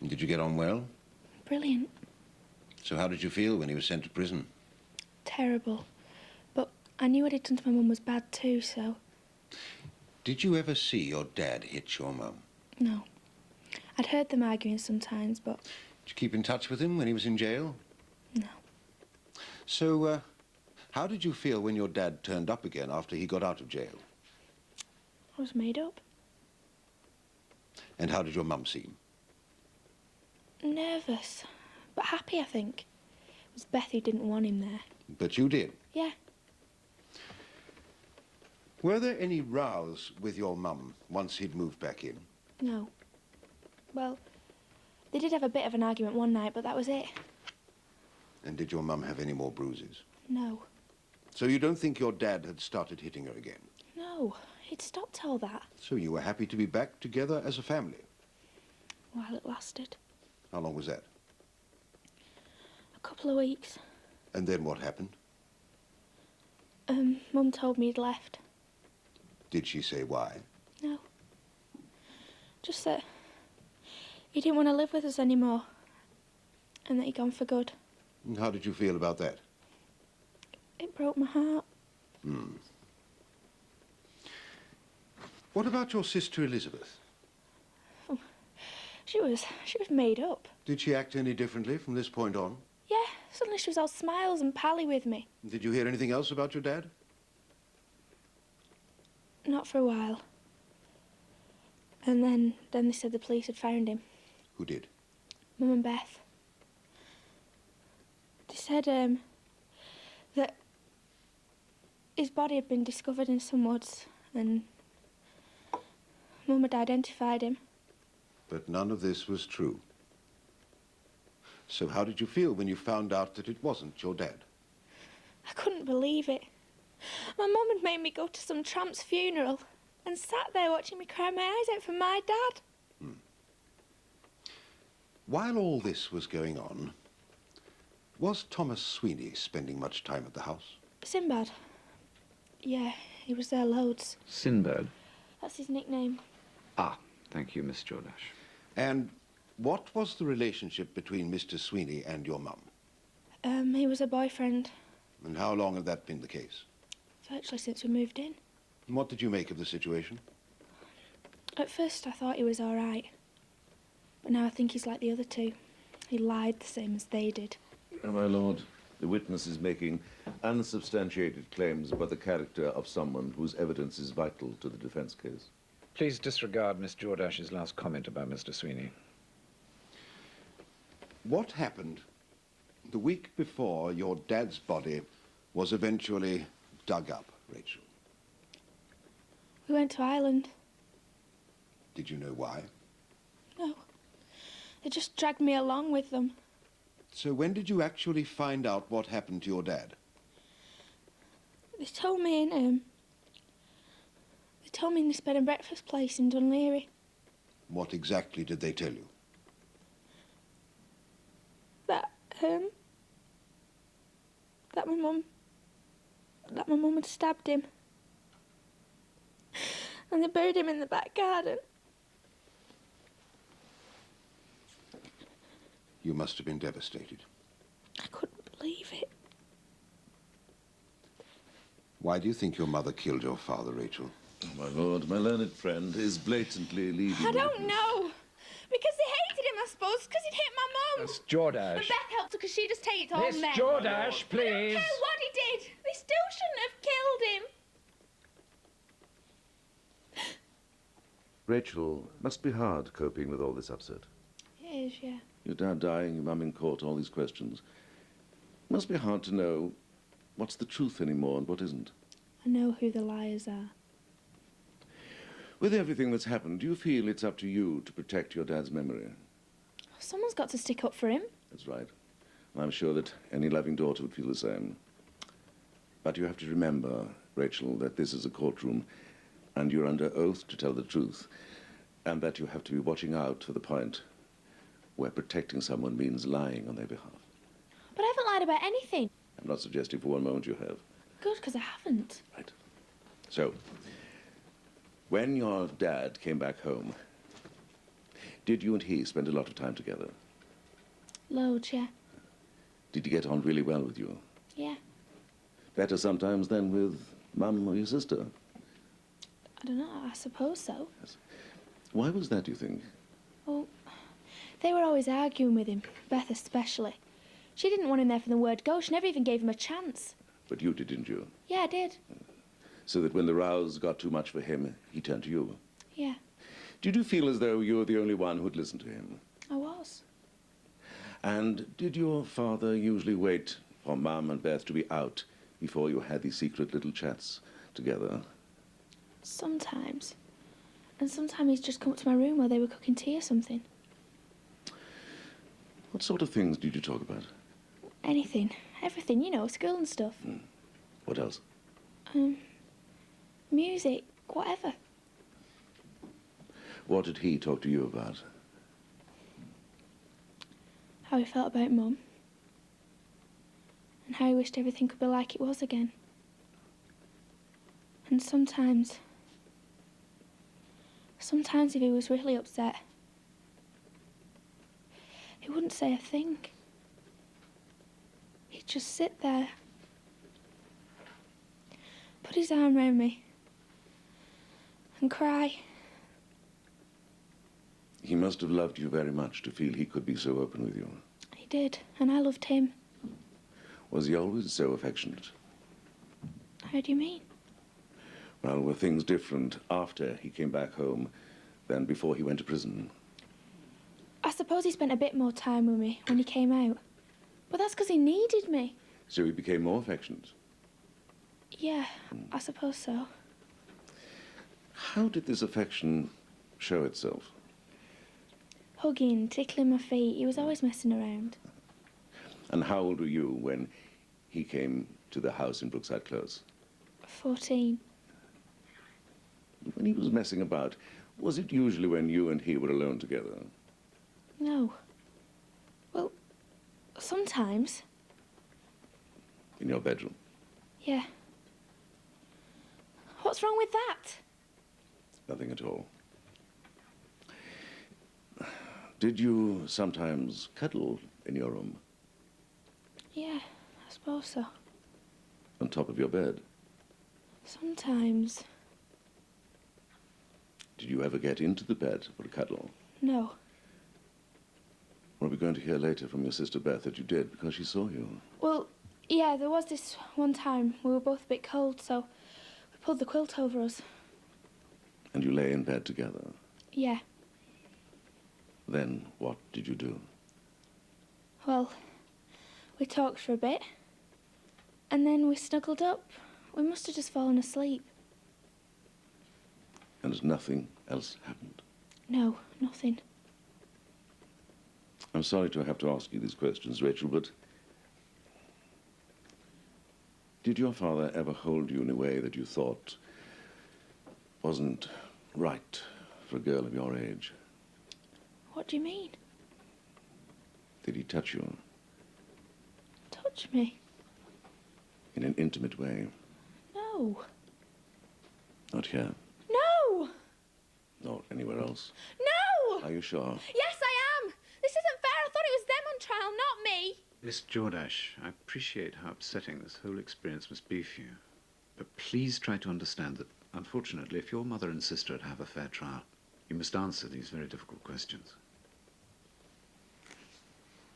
And did you get on well? Brilliant. So how did you feel when he was sent to prison? Terrible. But I knew what he'd done to my mum was bad too, so... Did you ever see your dad hit your mum? No. I'd heard them arguing sometimes, but... Did you keep in touch with him when he was in jail? No. So, how did you feel when your dad turned up again after he got out of jail? I was made up. And how did your mum seem? Nervous, but happy, I think. It was Beth who didn't want him there. But you did? Yeah. Were there any rows with your mum once he'd moved back in? No. Well, they did have a bit of an argument one night, but that was it. And did your mum have any more bruises? No. So you don't think your dad had started hitting her again? No, he'd stopped all that. So you were happy to be back together as a family? While it lasted. How long was that? A couple of weeks. And then what happened? Mum told me he'd left. Did she say why? No. Just that he didn't want to live with us anymore. And that he'd gone for good. And how did you feel about that? It broke my heart. What about your sister Elizabeth? She was made up. Did she act any differently from this point on? Yeah, suddenly she was all smiles and pally with me. Did you hear anything else about your dad? Not for a while. And then they said the police had found him. Who did? Mum and Beth. They said, that his body had been discovered in some woods and Mum had identified him. But none of this was true. So how did you feel when you found out that it wasn't your dad? I couldn't believe it. My mum had made me go to some tramp's funeral and sat there watching me cry my eyes out for my dad. While all this was going on, was Thomas Sweeney spending much time at the house? Sinbad. Yeah, he was there loads. Sinbad? That's his nickname. Ah, thank you, Miss Jordash. And what was the relationship between Mr. Sweeney and your mum? He was a boyfriend. And how long had that been the case? Virtually since we moved in. And what did you make of the situation? At first I thought he was all right. But now I think he's like the other two. He lied the same as they did. My lord, the witness is making unsubstantiated claims about the character of someone whose evidence is vital to the defense case. Please disregard Miss Jordash's last comment about Mr. Sweeney. What happened the week before your dad's body was eventually dug up, Rachel? We went to Ireland. Did you know why? No. They just dragged me along with them. So when did you actually find out what happened to your dad? They told me in this bed and breakfast place in Dunleary. What exactly did they tell you? That my mum had stabbed him. And they buried him in the back garden. You must have been devastated. I couldn't believe it. Why do you think your mother killed your father, Rachel? Oh, my lord, my learned friend is blatantly leading. I don't know. Because they hated him, I suppose, because he'd hit my mum. That's Jordash. And Beth helped her because she just hated all Miss men. Jordash, please. I don't care what he did. They still shouldn't have killed him. Rachel, must be hard coping with all this upset. It is, yeah. Your dad dying, your mum in court, all these questions. Must be hard to know what's the truth anymore and what isn't. I know who the liars are. With everything that's happened, do you feel it's up to you to protect your dad's memory? Someone's got to stick up for him. That's right. And I'm sure that any loving daughter would feel the same. But you have to remember, Rachel, that this is a courtroom and you're under oath to tell the truth, and that you have to be watching out for the point where protecting someone means lying on their behalf. But I haven't lied about anything. I'm not suggesting for one moment you have. Good, because I haven't. Right. So, when your dad came back home, did you and he spend a lot of time together? Loads, yeah. Did he get on really well with you? Yeah. Better sometimes than with Mum or your sister? I don't know, I suppose so. Yes. Why was that, do you think? Well, they were always arguing with him, Beth especially. She didn't want him there from the word go. She never even gave him a chance. But you did, didn't you? Yeah, I did. So that when the rows got too much for him, he turned to you. Yeah, Did you feel as though you were the only one who'd listen to him? I was. And did your father usually wait for Mum and Beth to be out before you had these secret little chats together? Sometimes. And sometimes he'd just come up to my room while they were cooking tea or something. What sort of things did you talk about? Anything. Everything, you know, school and stuff. What else? Music, whatever. What did he talk to you about? How he felt about Mum. And how he wished everything could be like it was again. And sometimes if he was really upset, he wouldn't say a thing. He'd just sit there, put his arm around me, and cry. He must have loved you very much to feel he could be so open with you. He did, and I loved him. Was he always so affectionate? How do you mean? Well, were things different after he came back home than before he went to prison? I suppose he spent a bit more time with me when he came out. But that's because he needed me. So he became more affectionate? Yeah, I suppose so. How did this affection show itself? Hugging, tickling my feet. He was always messing around. And how old were you when he came to the house in Brookside Close? 14. When he was messing about, was it usually when you and he were alone together? No. Well, sometimes. In your bedroom? Yeah. What's wrong with that? Nothing at all. Did you sometimes cuddle in your room? Yeah, I suppose so. On top of your bed? Sometimes. Did you ever get into the bed for a cuddle? No. Or are we going to hear later from your sister Beth that you did because she saw you? Well, yeah, there was this one time we were both a bit cold, so we pulled the quilt over us. And you lay in bed together? Yeah. Then what did you do? Well, we talked for a bit, and then we snuggled up. We must have just fallen asleep. And nothing else happened? No, nothing. I'm sorry to have to ask you these questions, Rachel, but did your father ever hold you in a way that you thought wasn't right for a girl of your age? What do you mean? Did he touch you Touch me? in an intimate way? No. Not here, No! nor anywhere else. No! Are you sure? Yes, I am! This isn't fair. I thought it was them on trial, not me. Miss Jordash, I appreciate how upsetting this whole experience must be for you. But please try to understand that, unfortunately, if your mother and sister are to have a fair trial, you must answer these very difficult questions.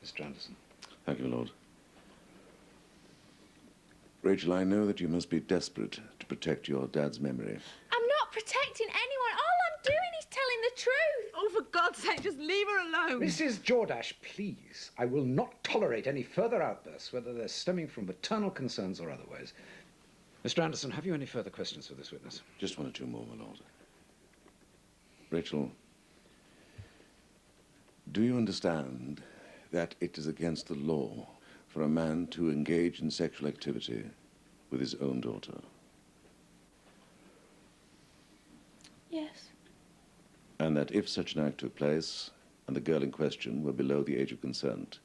Mr. Anderson. Thank you, Lord. Rachel, I know that you must be desperate to protect your dad's memory. I'm not protecting anyone. All I'm doing is telling the truth. Oh, for God's sake, just leave her alone. Mrs. Geordash, please. I will not tolerate any further outbursts, whether they're stemming from maternal concerns or otherwise. Mr. Anderson, have you any further questions for this witness? Just one or two more, my lord. Rachel, do you understand that it is against the law for a man to engage in sexual activity with his own daughter? Yes. And that if such an act took place and the girl in question were below the age of consent,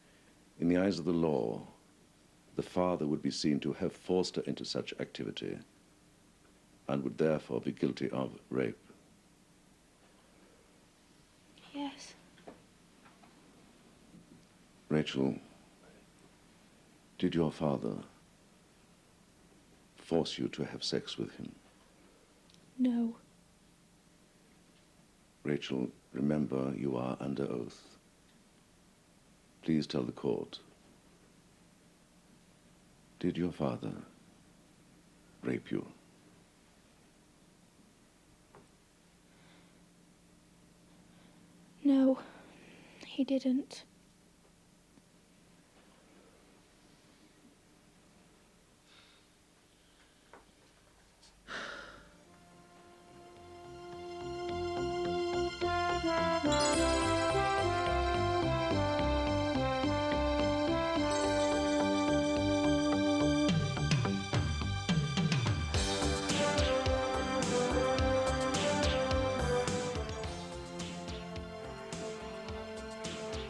in the eyes of the law, the father would be seen to have forced her into such activity and would therefore be guilty of rape. Yes. Rachel, did your father force you to have sex with him? No. Rachel, remember you are under oath. Please tell the court. Did your father rape you? No, he didn't.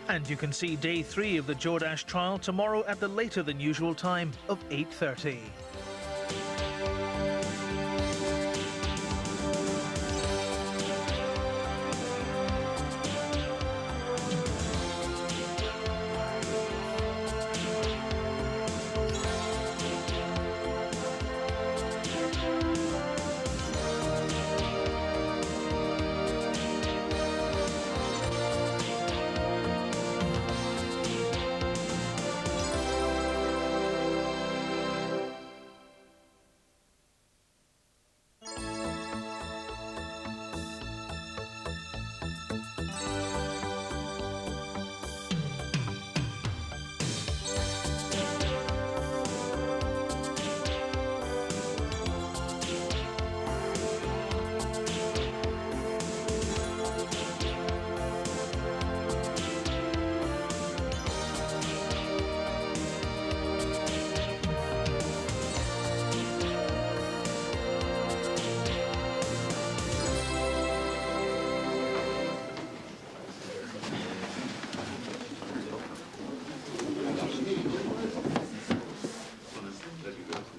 And you can see day 3 of the Jordash trial tomorrow at the later than usual time of 8:30.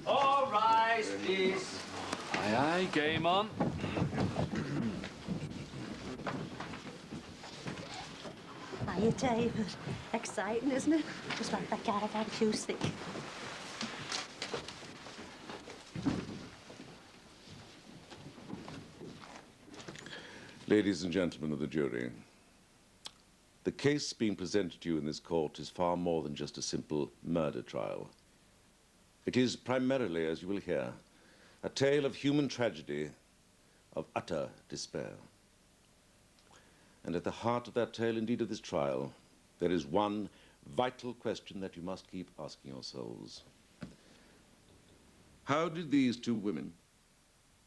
All rise, please. Aye, aye, game on. Hiya, David. Exciting, isn't it? Just like that caravan acoustic. Ladies and gentlemen of the jury, the case being presented to you in this court is far more than just a simple murder trial. It is primarily, as you will hear, a tale of human tragedy, of utter despair. And at the heart of that tale, indeed of this trial, there is one vital question that you must keep asking yourselves. How did these two women,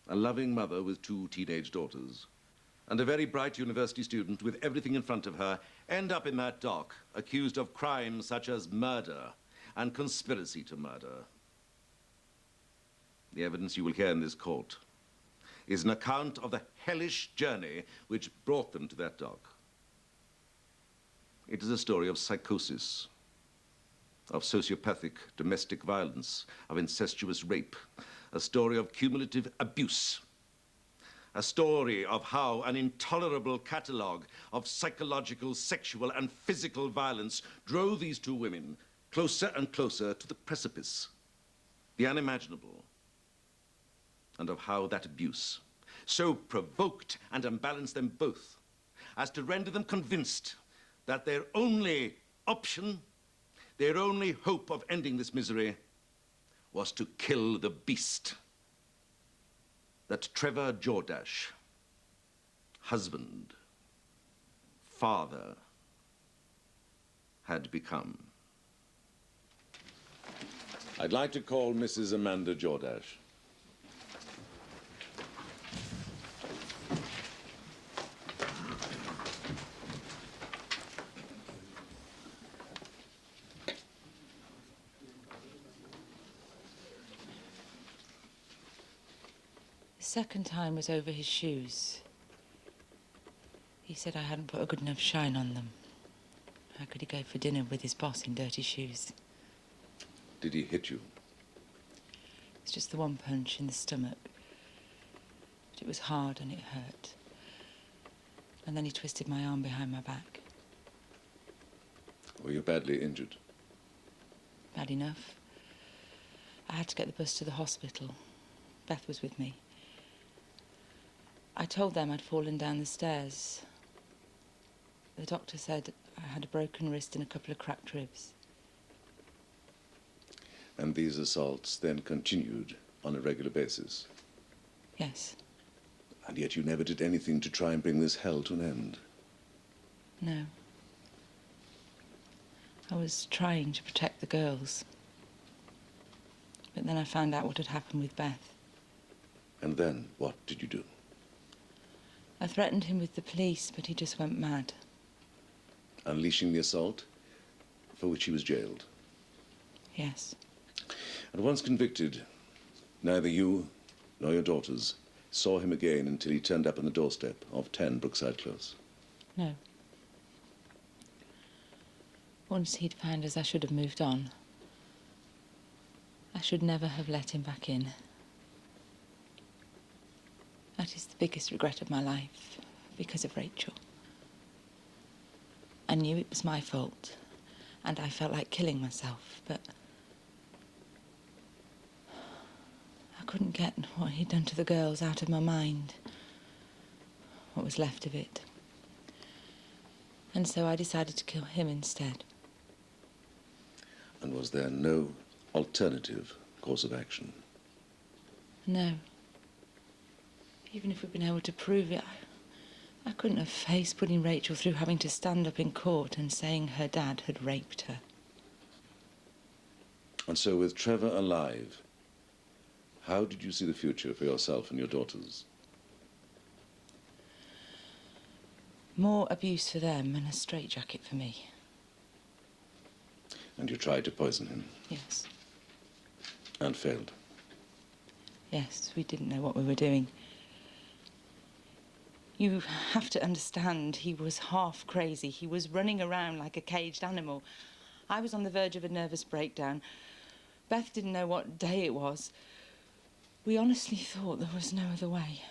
a loving mother with two teenage daughters, and a very bright university student with everything in front of her end up in that dock, accused of crimes such as murder and conspiracy to murder. The evidence you will hear in this court is an account of the hellish journey which brought them to that dock. It is a story of psychosis, of sociopathic domestic violence, of incestuous rape, a story of cumulative abuse, a story of how an intolerable catalogue of psychological, sexual, and physical violence drove these two women closer and closer to the precipice, the unimaginable, and of how that abuse so provoked and unbalanced them both as to render them convinced that their only option, their only hope of ending this misery was to kill the beast that Trevor Jordash, husband, father, had become. I'd like to call Mrs. Amanda Jordash. The second time was over his shoes. He said I hadn't put a good enough shine on them. How could he go for dinner with his boss in dirty shoes? Did he hit you? It's just the one punch in the stomach. But it was hard and it hurt. And then he twisted my arm behind my back. Were you badly injured? Bad enough. I had to get the bus to the hospital. Beth was with me. I told them I'd fallen down the stairs. The doctor said I had a broken wrist and a couple of cracked ribs. And these assaults then continued on a regular basis? Yes. And yet you never did anything to try and bring this hell to an end? No. I was trying to protect the girls. But then I found out what had happened with Beth. And then, what did you do? I threatened him with the police, but he just went mad. Unleashing the assault, for which he was jailed? Yes. And once convicted, neither you nor your daughters saw him again until he turned up on the doorstep of 10 Brookside Close? No. Once he'd found us, I should have moved on. I should never have let him back in. That is the biggest regret of my life, because of Rachel. I knew it was my fault, and I felt like killing myself, but I couldn't get what he'd done to the girls out of my mind, what was left of it. And so I decided to kill him instead. And was there no alternative course of action? No. Even if we'd been able to prove it, I couldn't have faced putting Rachel through having to stand up in court and saying her dad had raped her. And so with Trevor alive, how did you see the future for yourself and your daughters? More abuse for them and a straitjacket for me. And you tried to poison him? Yes. And failed? Yes, we didn't know what we were doing. You have to understand, he was half crazy. He was running around like a caged animal. I was on the verge of a nervous breakdown. Beth didn't know what day it was. We honestly thought there was no other way.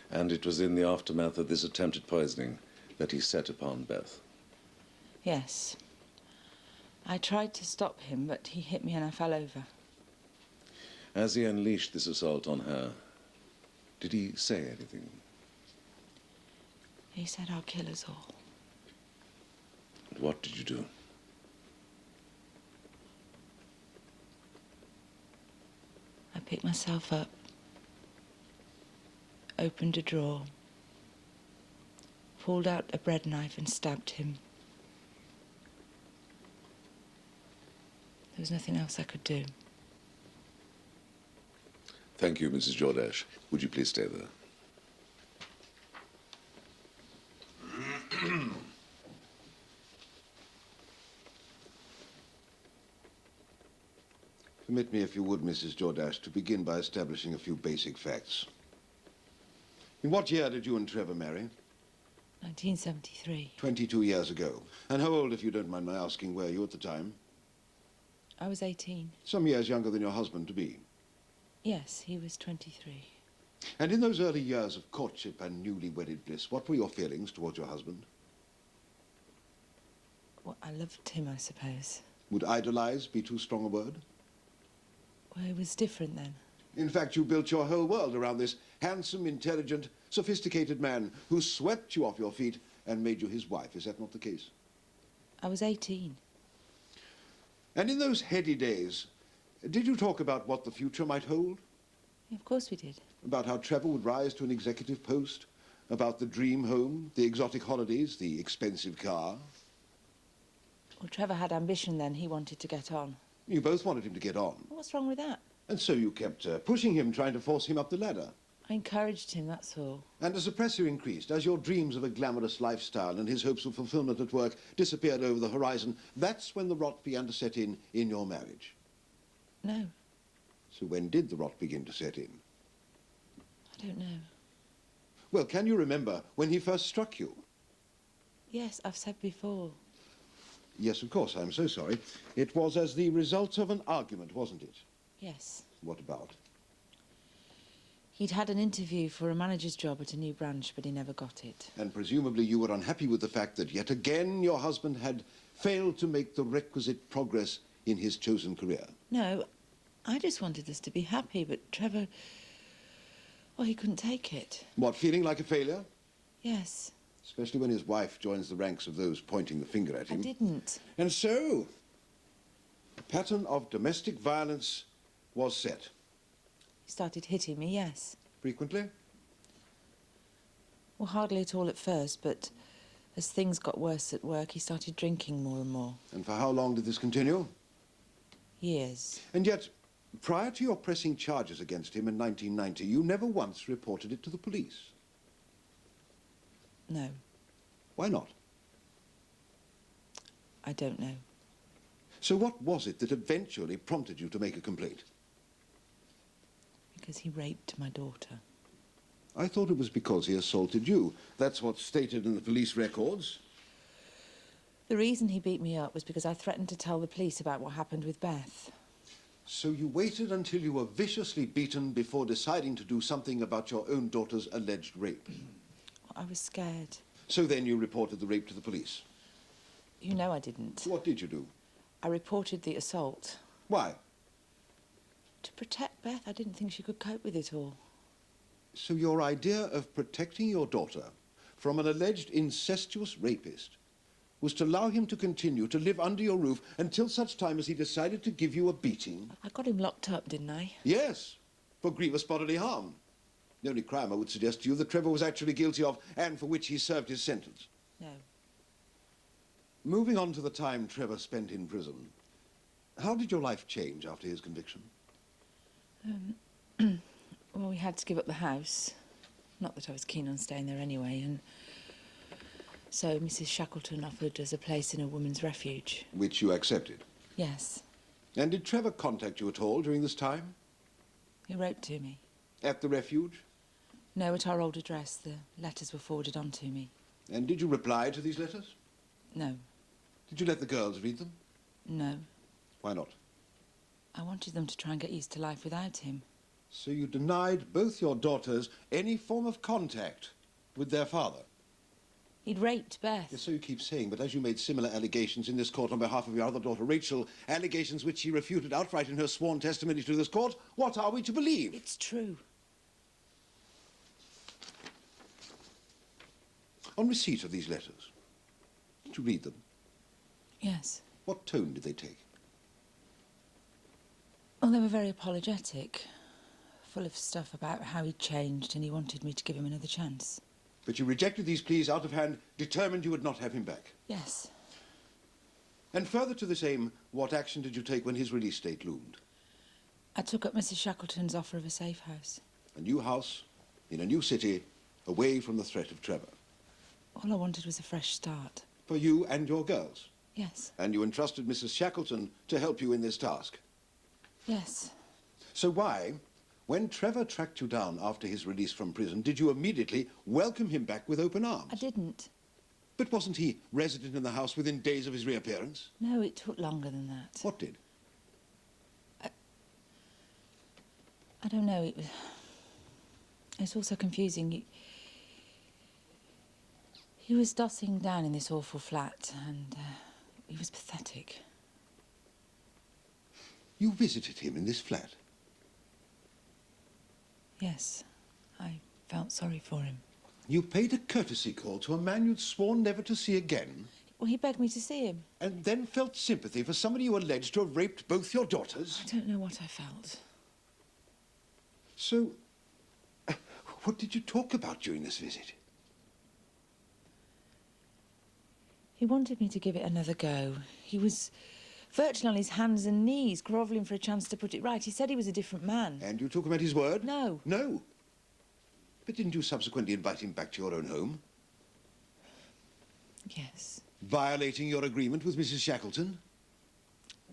And it was in the aftermath of this attempted poisoning that he set upon Beth? Yes. I tried to stop him, but he hit me and I fell over. As he unleashed this assault on her, did he say anything? He said, "I'll kill us all." And what did you do? I picked myself up, opened a drawer, pulled out a bread knife and stabbed him. There was nothing else I could do. Thank you, Mrs. Jordash. Would you please stay there? Permit me, if you would, Mrs. Jordash, to begin by establishing a few basic facts. In what year did you and Trevor marry? 1973. 22 years ago. And how old, if you don't mind my asking, were you at the time? I was 18. Some years younger than your husband-to-be. Yes, he was 23. And in those early years of courtship and newly wedded bliss, what were your feelings towards your husband? Well, I loved him, I suppose. Would idolize be too strong a word? Well, it was different then. In fact, you built your whole world around this handsome, intelligent, sophisticated man who swept you off your feet and made you his wife. Is that not the case? I was 18. And in those heady days, did you talk about what the future might hold? Yeah, of course we did. About how Trevor would rise to an executive post? About the dream home, the exotic holidays, the expensive car? Well, Trevor had ambition then. He wanted to get on. You both wanted him to get on. What's wrong with that? And so you kept pushing him, trying to force him up the ladder. I encouraged him, that's all. And as the pressure increased, as your dreams of a glamorous lifestyle and his hopes of fulfillment at work disappeared over the horizon, that's when the rot began to set in your marriage. No. So when did the rot begin to set in? I don't know. Well, can you remember when he first struck you? Yes, I've said before. Yes, of course, I'm so sorry. It was as the result of an argument, wasn't it? Yes. What about? He'd had an interview for a manager's job at a new branch, but he never got it. And presumably you were unhappy with the fact that yet again your husband had failed to make the requisite progress in his chosen career. No, I just wanted us to be happy, but Trevor... well, he couldn't take it. What, feeling like a failure? Yes. Especially when his wife joins the ranks of those pointing the finger at him. I didn't. And so, a pattern of domestic violence was set. He started hitting me, yes. Frequently? Well, hardly at all at first, but as things got worse at work, he started drinking more and more. And for how long did this continue? Years. And yet, prior to your pressing charges against him in 1990, you never once reported it to the police. No. Why not? I don't know. So what was it that eventually prompted you to make a complaint? Because he raped my daughter. I thought it was because he assaulted you. That's what's stated in the police records. The reason he beat me up was because I threatened to tell the police about what happened with Beth. So you waited until you were viciously beaten before deciding to do something about your own daughter's alleged rape? I was scared. So then you reported the rape to the police? You know I didn't. What did you do? I reported the assault. Why? To protect Beth. I didn't think she could cope with it all. So your idea of protecting your daughter from an alleged incestuous rapist was to allow him to continue to live under your roof until such time as he decided to give you a beating? I got him locked up, didn't I? Yes, for grievous bodily harm. The only crime I would suggest to you that Trevor was actually guilty of and for which he served his sentence. No. Moving on to the time Trevor spent in prison, how did your life change after his conviction? Well, we had to give up the house. Not that I was keen on staying there anyway, and so Mrs. Shackleton offered us a place in a women's refuge. Which you accepted? Yes. And did Trevor contact you at all during this time? He wrote to me. At the refuge? No, at our old address. The letters were forwarded on to me. And did you reply to these letters? No. Did you let the girls read them? No. Why not? I wanted them to try and get used to life without him. So you denied both your daughters any form of contact with their father? He'd raped Beth. Yes, so you keep saying, but as you made similar allegations in this court on behalf of your other daughter, Rachel, allegations which she refuted outright in her sworn testimony to this court, what are we to believe? It's true. On receipt of these letters, did you read them? Yes. What tone did they take? Well, they were very apologetic, full of stuff about how he'd changed and he wanted me to give him another chance. But you rejected these pleas out of hand, determined you would not have him back? Yes. And further to this aim, what action did you take when his release date loomed? I took up Mrs. Shackleton's offer of a safe house. A new house, in a new city, away from the threat of Trevor. All I wanted was a fresh start. For you and your girls? Yes. And you entrusted Mrs. Shackleton to help you in this task? Yes. So why, when Trevor tracked you down after his release from prison, did you immediately welcome him back with open arms? I didn't. But wasn't he resident in the house within days of his reappearance? No, it took longer than that. What did? I don't know. It's all so confusing. He was dossing down in this awful flat, and he was pathetic. You visited him in this flat? Yes. I felt sorry for him. You paid a courtesy call to a man you'd sworn never to see again? Well, he begged me to see him. And then felt sympathy for somebody you alleged to have raped both your daughters? I don't know what I felt. So, what did you talk about during this visit? He wanted me to give it another go. He was virtually on his hands and knees, grovelling for a chance to put it right. He said he was a different man. And you took him at his word? No. No? But didn't you subsequently invite him back to your own home? Yes. Violating your agreement with Mrs. Shackleton?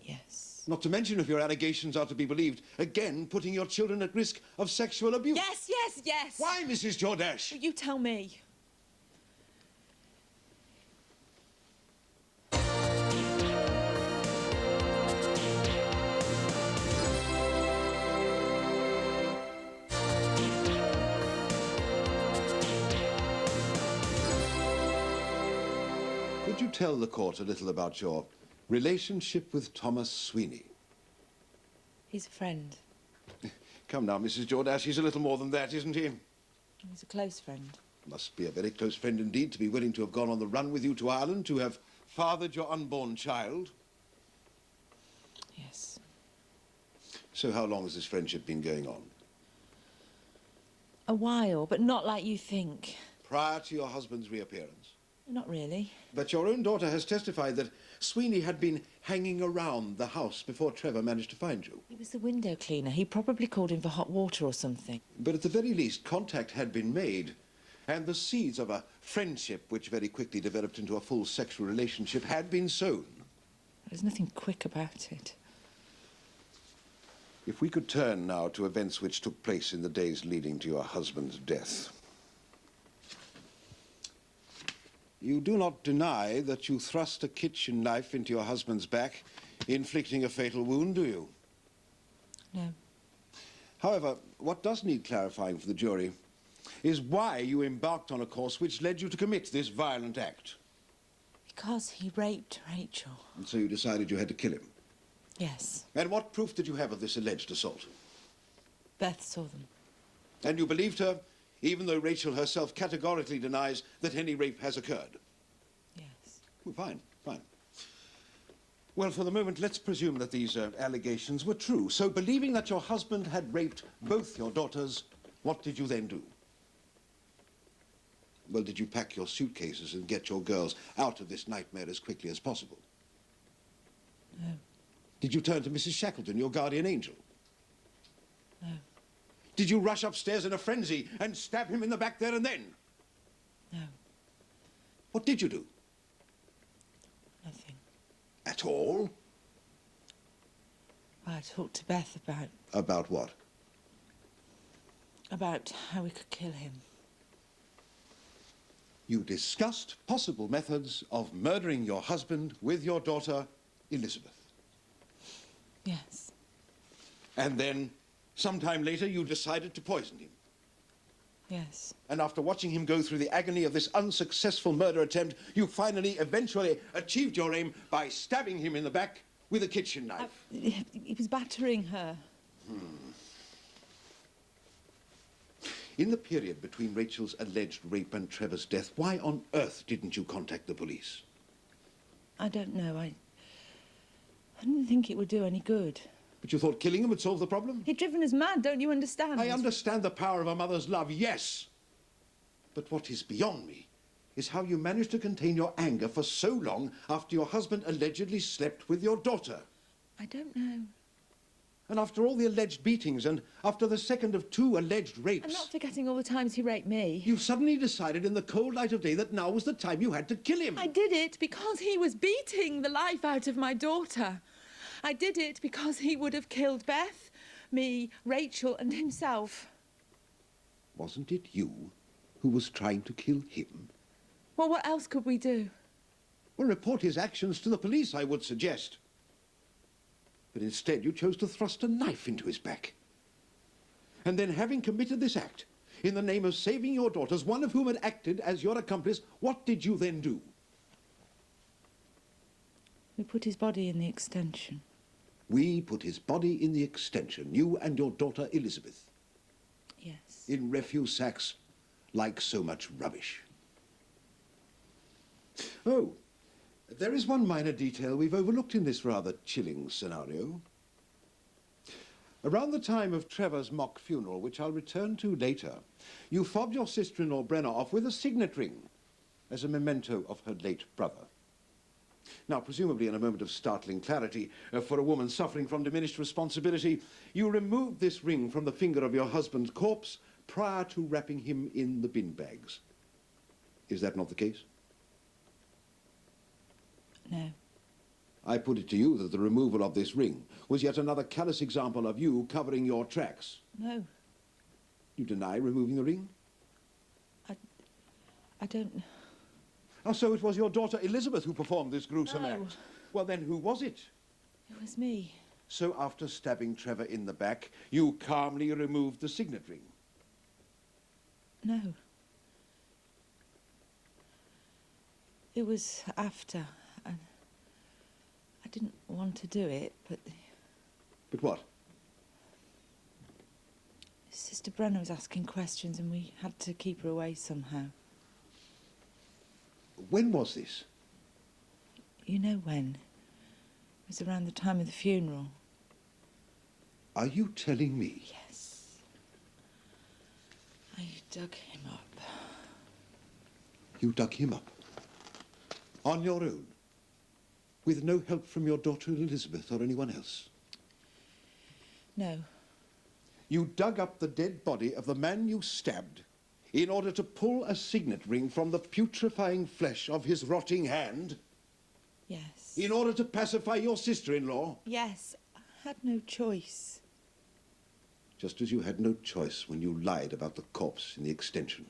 Yes. Not to mention, if your allegations are to be believed, again putting your children at risk of sexual abuse. Yes, yes, yes! Why, Mrs. Jordash? Well, you tell me. Could you tell the court a little about your relationship with Thomas Sweeney? He's a friend. Come now, Mrs. Jordash, he's a little more than that, isn't he? He's a close friend. Must be a very close friend indeed to be willing to have gone on the run with you to Ireland, to have fathered your unborn child. Yes. So how long has this friendship been going on? A while, but not like you think. Prior to your husband's reappearance? Not really. But your own daughter has testified that Sweeney had been hanging around the house before Trevor managed to find you. He was the window cleaner. He probably called in for hot water or something. But at the very least, contact had been made, and the seeds of a friendship, which very quickly developed into a full sexual relationship, had been sown. There's nothing quick about it. If we could turn now to events which took place in the days leading to your husband's death. You do not deny that you thrust a kitchen knife into your husband's back, inflicting a fatal wound, do you? No. However, what does need clarifying for the jury is why you embarked on a course which led you to commit this violent act. Because he raped Rachel. And so you decided you had to kill him. Yes. And what proof did you have of this alleged assault? Beth saw them. And you believed her, even though Rachel herself categorically denies that any rape has occurred? Yes. Well, fine, fine. Well, for the moment, let's presume that these allegations were true. So, believing that your husband had raped both your daughters, what did you then do? Well, did you pack your suitcases and get your girls out of this nightmare as quickly as possible? No. Did you turn to Mrs. Shackleton, your guardian angel? No. Did you rush upstairs in a frenzy and stab him in the back there and then? No. What did you do? Nothing. At all? I talked to Beth about... About what? About how we could kill him. You discussed possible methods of murdering your husband with your daughter, Elizabeth. Yes. And then, sometime later, you decided to poison him. Yes. And after watching him go through the agony of this unsuccessful murder attempt, you finally, eventually achieved your aim by stabbing him in the back with a kitchen knife. He was battering her. In the period between Rachel's alleged rape and Trevor's death, why on earth didn't you contact the police? I don't know. I didn't think it would do any good. But you thought killing him would solve the problem? He'd driven us mad, don't you understand? I understand the power of a mother's love, yes. But what is beyond me is how you managed to contain your anger for so long after your husband allegedly slept with your daughter. I don't know. And after all the alleged beatings, and after the second of 2 alleged rapes... I'm not forgetting all the times he raped me. You suddenly decided in the cold light of day that now was the time you had to kill him. I did it because he was beating the life out of my daughter. I did it because he would have killed Beth, me, Rachel, and himself. Wasn't it you who was trying to kill him? Well, what else could we do? Well, report his actions to the police, I would suggest. But instead you chose to thrust a knife into his back. And then, having committed this act, in the name of saving your daughters, one of whom had acted as your accomplice, what did you then do? We put his body in the extension. We put his body in the extension, you and your daughter Elizabeth. Yes. In refuse sacks, like so much rubbish. Oh, there is one minor detail we've overlooked in this rather chilling scenario. Around the time of Trevor's mock funeral, which I'll return to later, you fobbed your sister-in-law Brenner off with a signet ring as a memento of her late brother. Now, presumably in a moment of startling clarity, for a woman suffering from diminished responsibility, you removed this ring from the finger of your husband's corpse prior to wrapping him in the bin bags. Is that not the case? No. I put it to you that the removal of this ring was yet another callous example of you covering your tracks. No. You deny removing the ring? I don't... Oh, so it was your daughter Elizabeth who performed this gruesome No. act? Well, then who was it? It was me. So after stabbing Trevor in the back, you calmly removed the signet ring? No. It was after. I didn't want to do it, but... But what? Sister Brenner was asking questions and we had to keep her away somehow. When was this? You know when? It was around the time of the funeral. Are you telling me? Yes. I dug him up. You dug him up? On your own? With no help from your daughter Elizabeth or anyone else? No. You dug up the dead body of the man you stabbed in order to pull a signet ring from the putrefying flesh of his rotting hand? Yes. In order to pacify your sister-in-law? Yes. I had no choice. Just as you had no choice when you lied about the corpse in the extension.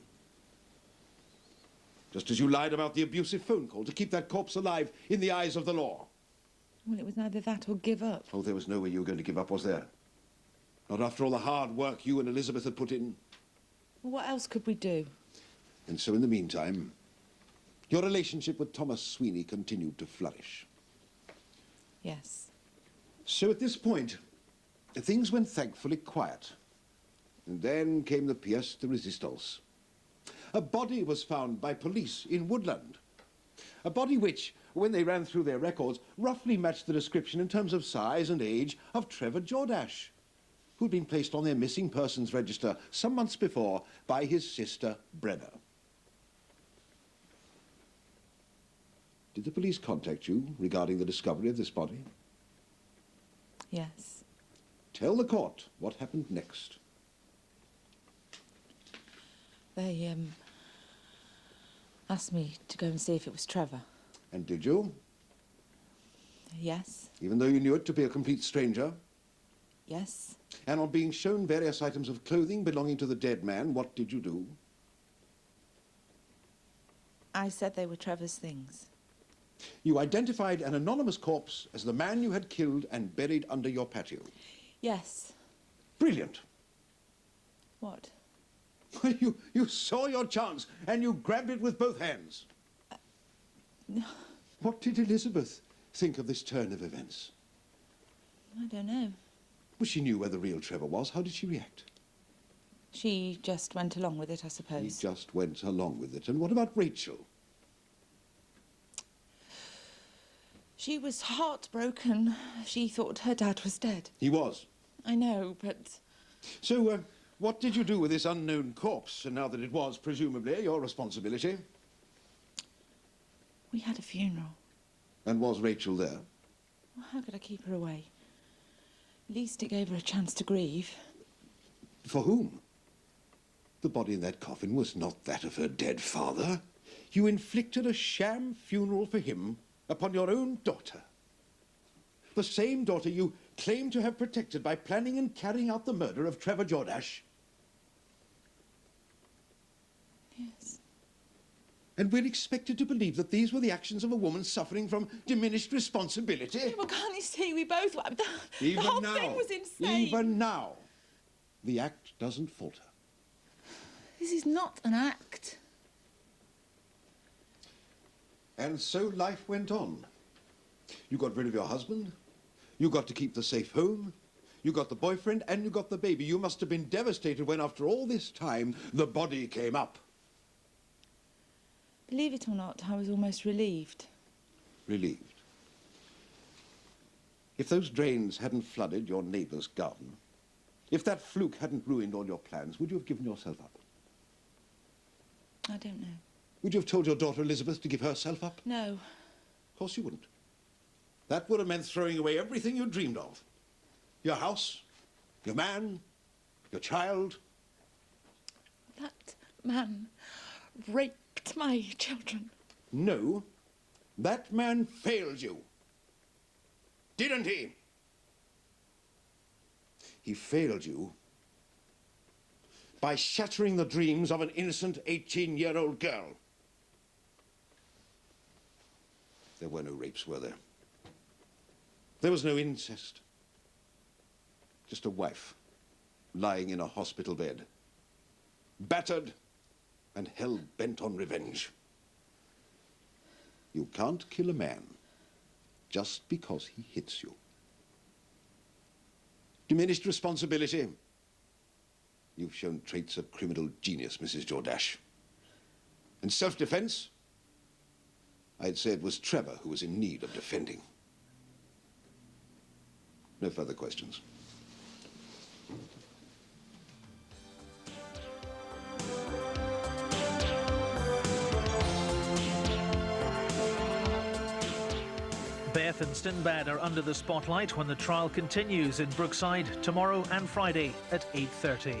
Just as you lied about the abusive phone call to keep that corpse alive in the eyes of the law. Well, it was neither that or give up. Oh, there was no way you were going to give up, was there? Not after all the hard work you and Elizabeth had put in. Well, what else could we do? And so in the meantime, your relationship with Thomas Sweeney continued to flourish. Yes. So at this point, things went thankfully quiet. And then came the pièce de résistance. A body was found by police in Woodland. A body which, when they ran through their records, roughly matched the description in terms of size and age of Trevor Jordash, who'd been placed on their missing persons register some months before by his sister Brenner. Did the police contact you regarding the discovery of this body? Yes. Tell the court what happened next. They, asked me to go and see if it was Trevor. And did you? Yes. Even though you knew it to be a complete stranger? Yes. And on being shown various items of clothing belonging to the dead man, what did you do? I said they were Trevor's things. You identified an anonymous corpse as the man you had killed and buried under your patio. Yes. Brilliant. What? You saw your chance and you grabbed it with both hands. No. What did Elizabeth think of this turn of events? I don't know. Well, she knew where the real Trevor was. How did she react? She just went along with it, I suppose. She just went along with it. And what about Rachel? She was heartbroken. She thought her dad was dead. He was. I know, but... So, what did you do with this unknown corpse, now that it was, presumably, your responsibility? We had a funeral. And was Rachel there? Well, how could I keep her away? At least it gave her a chance to grieve. For whom? The body in that coffin was not that of her dead father. You inflicted a sham funeral for him upon your own daughter. The same daughter you claim to have protected by planning and carrying out the murder of Trevor Jordash. Yes. And we're expected to believe that these were the actions of a woman suffering from diminished responsibility? Yeah, well, can't you see? We both... The Even whole now, thing was insane. even now, the act doesn't falter. This is not an act. And so life went on. You got rid of your husband, you got to keep the safe home, you got the boyfriend, and you got the baby. You must have been devastated when, after all this time, the body came up. Believe it or not, I was almost relieved. Relieved. If those drains hadn't flooded your neighbour's garden, if that fluke hadn't ruined all your plans, would you have given yourself up? I don't know. Would you have told your daughter Elizabeth to give herself up? No. Of course you wouldn't. That would have meant throwing away everything you dreamed of. Your house, your man, your child. That man raped my children. No, that man failed you. Didn't he? He failed you by shattering the dreams of an innocent 18-year-old girl. There were no rapes, were there? There was no incest. Just a wife lying in a hospital bed, battered and hell-bent on revenge. You can't kill a man just because he hits you. Diminished responsibility. You've shown traits of criminal genius, Mrs. Jordash. And self-defense? I'd say it was Trevor who was in need of defending. No further questions. Beth and Stinbad are under the spotlight when the trial continues in Brookside tomorrow and Friday at 8:30.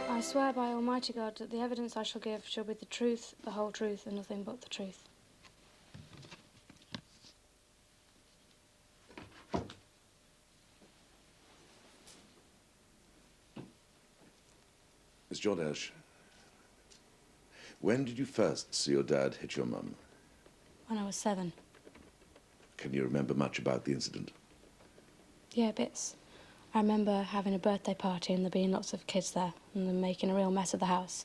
I swear by Almighty God that the evidence I shall give shall be the truth, the whole truth, and nothing but the truth. Miss Jordash, when did you first see your dad hit your mum? When I was 7. Can you remember much about the incident? Yeah, bits. I remember having a birthday party and there being lots of kids there and them making a real mess of the house.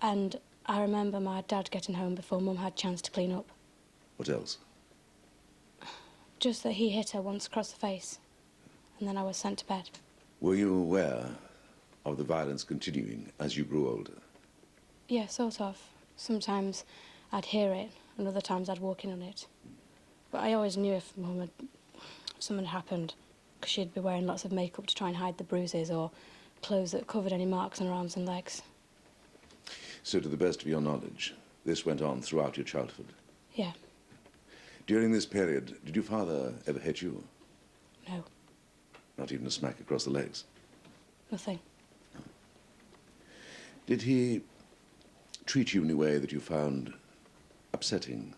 And I remember my dad getting home before Mum had a chance to clean up. What else? Just that he hit her once across the face and then I was sent to bed. Were you aware of the violence continuing as you grew older? Yeah, sort of. Sometimes I'd hear it and other times I'd walk in on it. But I always knew if something had happened, because she'd be wearing lots of makeup to try and hide the bruises or clothes that covered any marks on her arms and legs. So to the best of your knowledge, this went on throughout your childhood? Yeah. During this period, did your father ever hit you? No. Not even a smack across the legs? Nothing. Did he treat you in a way that you found upsetting?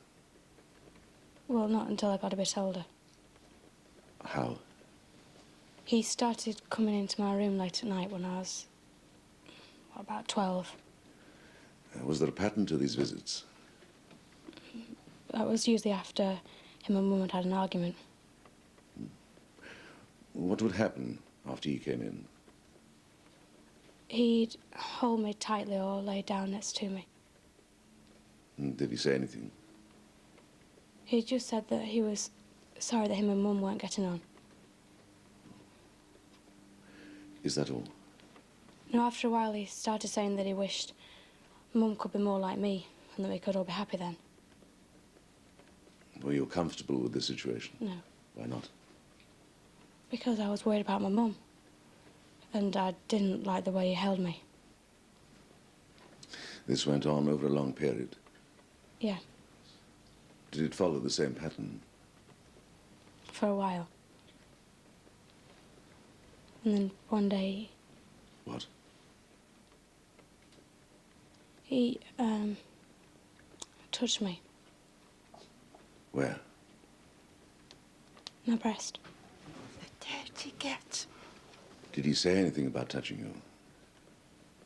Well, not until I got a bit older. How? He started coming into my room late at night when I was, about 12. Was there a pattern to these visits? That was usually after him and Mum had had an argument. What would happen after he came in? He'd hold me tightly or lay down next to me. Did he say anything? He just said that he was sorry that him and Mum weren't getting on. Is that all? No, after a while he started saying that he wished Mum could be more like me and that we could all be happy then. Were you comfortable with the situation? No. Why not? Because I was worried about my mum. And I didn't like the way he held me. This went on over a long period. Yeah, Did it follow the same pattern? for a while. And then one day What? he touched me, Where? my breast. Dirty git. Did he say anything about touching you?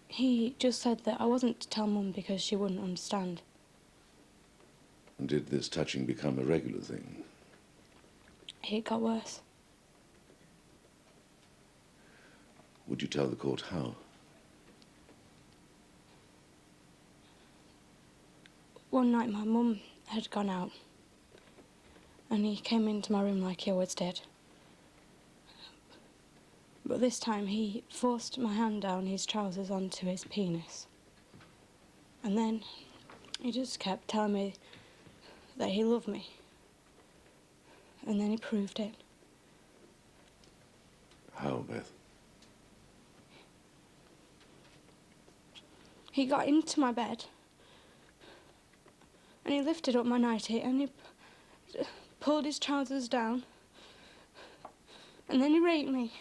He just said that I wasn't to tell Mum because she wouldn't understand. And did this touching become a regular thing? It got worse. Would you tell the court how? One night my mum had gone out and he came into my room like he always did. But this time he forced my hand down his trousers onto his penis. And then he just kept telling me that he loved me. And then he proved it. How, Beth? He got into my bed and he lifted up my nightie and he pulled his trousers down and then he raped me.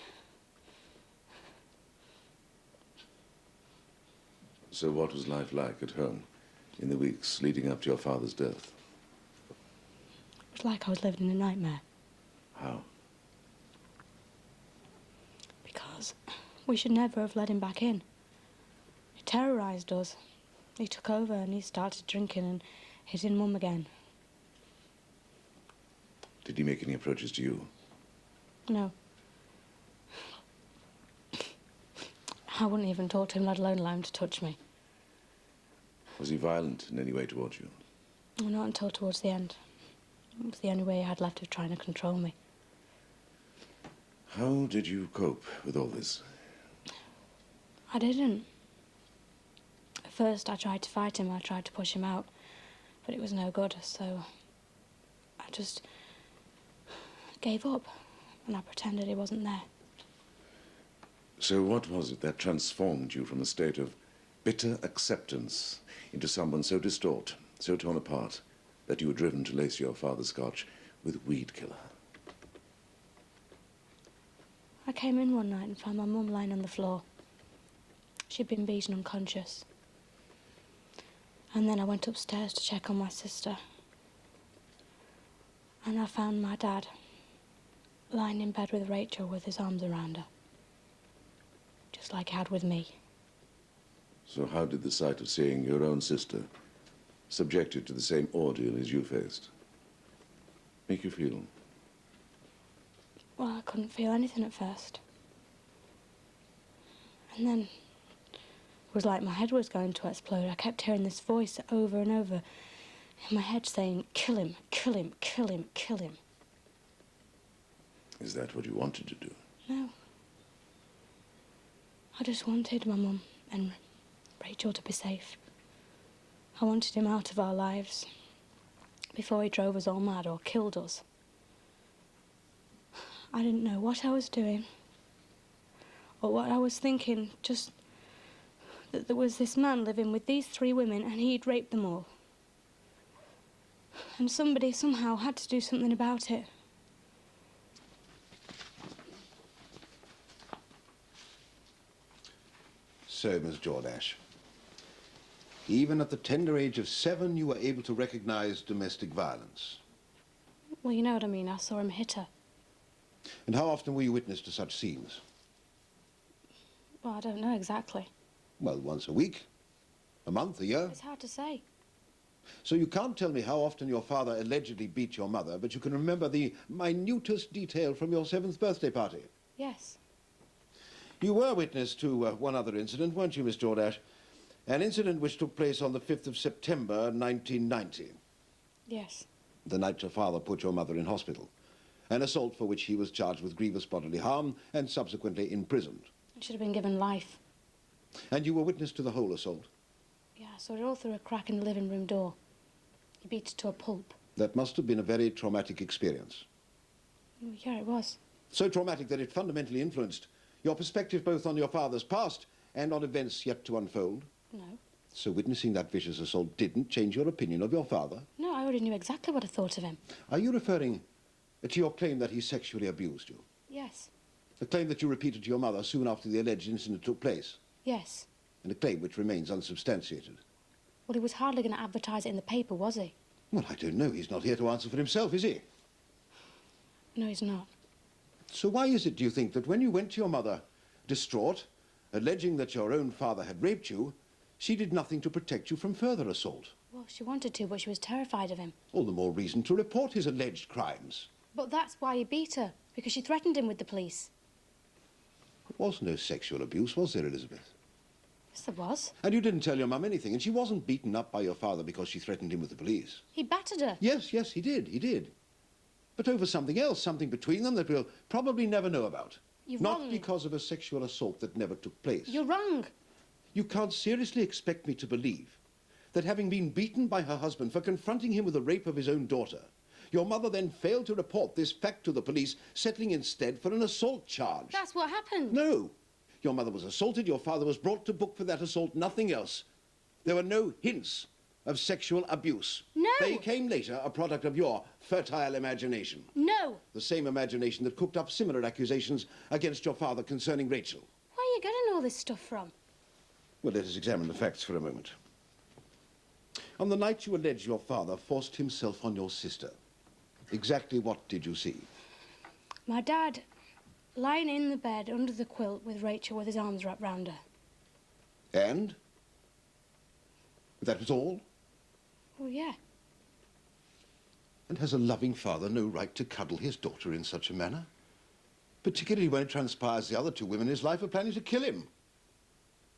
So what was life like at home in the weeks leading up to your father's death? It was like I was living in a nightmare. How? Because we should never have let him back in. He terrorised us. He took over and he started drinking and hitting Mum again. Did he make any approaches to you? No. I wouldn't even talk to him, let alone allow him to touch me. Was he violent in any way towards you? Not until towards the end. It was the only way he had left of trying to control me. How did you cope with all this? I didn't. At first I tried to fight him, I tried to push him out, but it was no good, so I just gave up and I pretended he wasn't there. So what was it that transformed you from a state of bitter acceptance into someone so distraught, so torn apart, that you were driven to lace your father's scotch with weed killer? I came in one night and found my mum lying on the floor. She'd been beaten unconscious. And then I went upstairs to check on my sister. And I found my dad lying in bed with Rachel with his arms around her. Just like he had with me. So how did the sight of seeing your own sister subjected to the same ordeal as you faced make you feel? Well, I couldn't feel anything at first. And then it was like my head was going to explode. I kept hearing this voice over and over in my head saying, kill him, kill him, kill him, kill him. Is that what you wanted to do? No. I just wanted my mum and Rachel to be safe. I wanted him out of our lives before he drove us all mad or killed us. I didn't know what I was doing or what I was thinking, just that there was this man living with these 3 women and he'd raped them all. And somebody somehow had to do something about it. So, Miss Jordash, even at the tender age of 7, you were able to recognize domestic violence. Well, you know what I mean. I saw him hit her. And how often were you witness to such scenes? Well, I don't know exactly. Well, once a week, a month, a year. It's hard to say. So you can't tell me how often your father allegedly beat your mother, but you can remember the minutest detail from your 7th birthday party. Yes. You were witness to one other incident, weren't you, Miss Jordash? An incident which took place on the 5th of September, 1990. Yes. The night your father put your mother in hospital. An assault for which he was charged with grievous bodily harm and subsequently imprisoned. It should have been given life. And you were witness to the whole assault? Yeah, I saw it all through a crack in the living room door. He beat it to a pulp. That must have been a very traumatic experience. Oh, yeah, it was. So traumatic that it fundamentally influenced your perspective both on your father's past and on events yet to unfold? No. So witnessing that vicious assault didn't change your opinion of your father? No, I already knew exactly what I thought of him. Are you referring to your claim that he sexually abused you? Yes. A claim that you repeated to your mother soon after the alleged incident took place? Yes. And a claim which remains unsubstantiated? Well, he was hardly going to advertise it in the paper, was he? Well, I don't know. He's not here to answer for himself, is he? No, he's not. So why is it, do you think, that when you went to your mother, distraught, alleging that your own father had raped you, she did nothing to protect you from further assault? Well, she wanted to, but she was terrified of him. All the more reason to report his alleged crimes. But that's why he beat her, because she threatened him with the police. There was no sexual abuse, was there, Elizabeth? Yes, there was. And you didn't tell your mum anything, and she wasn't beaten up by your father because she threatened him with the police. He battered her. Yes, yes, he did. But over something else, something between them that we'll probably never know about. You're Not wrong. because of a sexual assault that never took place. You're wrong. You can't seriously expect me to believe that having been beaten by her husband for confronting him with the rape of his own daughter, your mother then failed to report this fact to the police, settling instead for an assault charge. That's what happened. No. Your mother was assaulted, your father was brought to book for that assault, nothing else. There were no hints of sexual abuse. No. They came later, a product of your fertile imagination. No. The same imagination that cooked up similar accusations against your father concerning Rachel. Where are you getting all this stuff from? Well, let us examine the facts for a moment. On the night you allege your father forced himself on your sister, exactly what did you see? My dad lying in the bed under the quilt with Rachel with his arms wrapped round her. And? That was all? Oh, yeah. And has a loving father no right to cuddle his daughter in such a manner? Particularly when it transpires the other two women in his life are planning to kill him.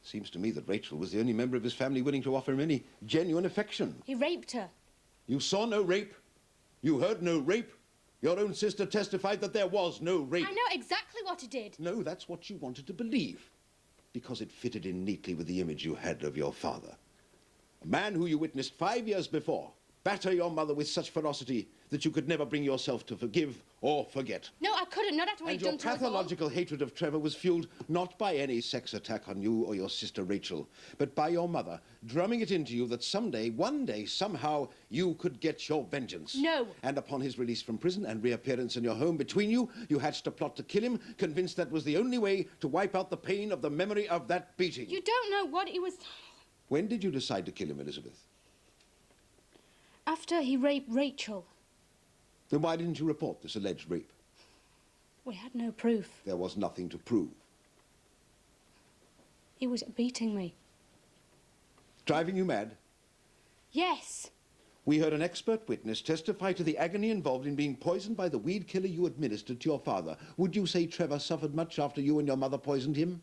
Seems to me that Rachel was the only member of his family willing to offer him any genuine affection. He raped her. You saw no rape? You heard no rape? Your own sister testified that there was no rape. I know exactly what he did. No, that's what you wanted to believe. Because it fitted in neatly with the image you had of your father. A man who you witnessed 5 years before batter your mother with such ferocity that you could never bring yourself to forgive or forget. No, I couldn't. Not after what And he'd your done to us all. pathological hatred of Trevor was fueled not by any sex attack on you or your sister Rachel, but by your mother drumming it into you that someday, one day, somehow, you could get your vengeance. No. And upon his release from prison and reappearance in your home between you, you hatched a plot to kill him, convinced that was the only way to wipe out the pain of the memory of that beating. You don't know what he was... When did you decide to kill him, Elizabeth? After he raped Rachel. Then why didn't you report this alleged rape? We had no proof. There was nothing to prove. He was beating me. Driving you mad? Yes. We heard an expert witness testify to the agony involved in being poisoned by the weed killer you administered to your father. Would you say Trevor suffered much after you and your mother poisoned him?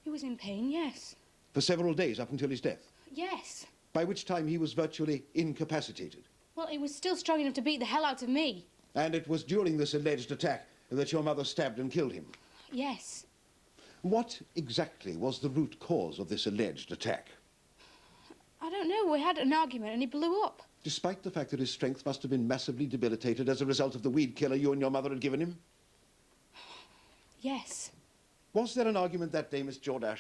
He was in pain, yes. For several days up until his death? Yes. By which time he was virtually incapacitated. Well, he was still strong enough to beat the hell out of me. And it was during this alleged attack that your mother stabbed and killed him. Yes. What exactly was the root cause of this alleged attack? I don't know. We had an argument and he blew up. Despite the fact that his strength must have been massively debilitated as a result of the weed killer you and your mother had given him? Yes. Was there an argument that day, Miss Jordash?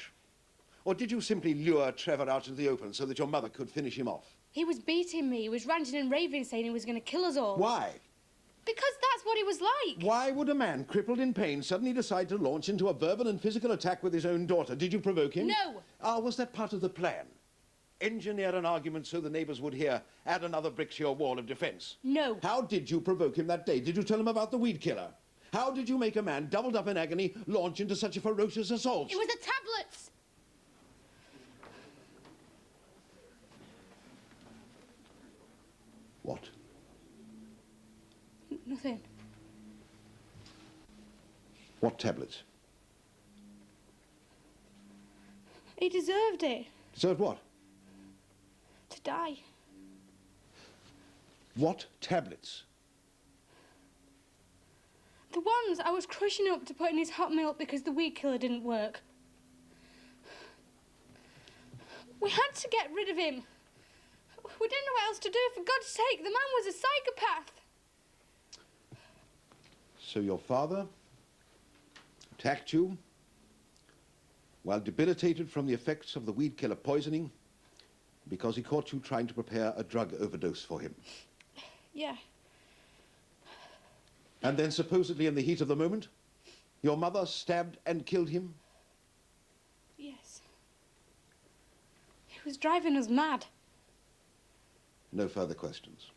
Or did you simply lure Trevor out into the open so that your mother could finish him off? He was beating me. He was ranting and raving, saying he was going to kill us all. Why? Because that's what he was like. Why would a man crippled in pain suddenly decide to launch into a verbal and physical attack with his own daughter? Did you provoke him? No. Was that part of the plan? Engineer an argument so the neighbours would hear, add another brick to your wall of defence? No. How did you provoke him that day? Did you tell him about the weed killer? How did you make a man doubled up in agony launch into such a ferocious assault? It was the tablets! What? Nothing. What tablets? He deserved it. Deserved what? To die. What tablets? The ones I was crushing up to put in his hot milk because the weed killer didn't work. We had to get rid of him. We didn't know what else to do. For God's sake, the man was a psychopath. So your father attacked you while debilitated from the effects of the weed killer poisoning because he caught you trying to prepare a drug overdose for him. Yeah. And then supposedly in the heat of the moment, your mother stabbed and killed him? Yes. He was driving us mad. No further questions.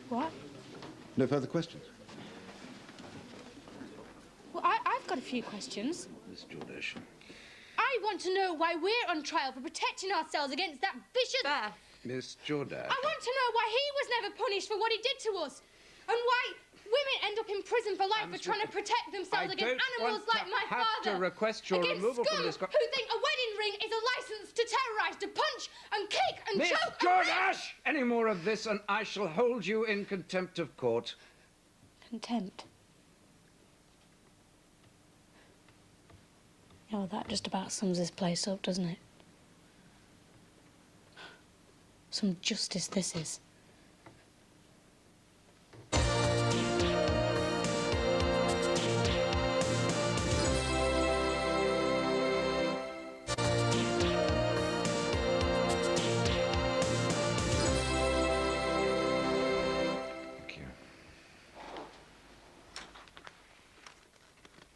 What? No further questions. Well, I've got a few questions. Miss Jordash. I want to know why we're on trial for protecting ourselves against that vicious... Miss Jordash. I want to know why he was never punished for what he did to us. And why women end up in prison for life for trying to protect themselves against animals like my father. I have to request your against removal scum from this... who think a wedding ring is a license to terrorise, to punch and kick and Miss choke Jordash! Any more of this and I shall hold you in contempt of court. Contempt? Oh, that just about sums this place up, doesn't it? Some justice this is.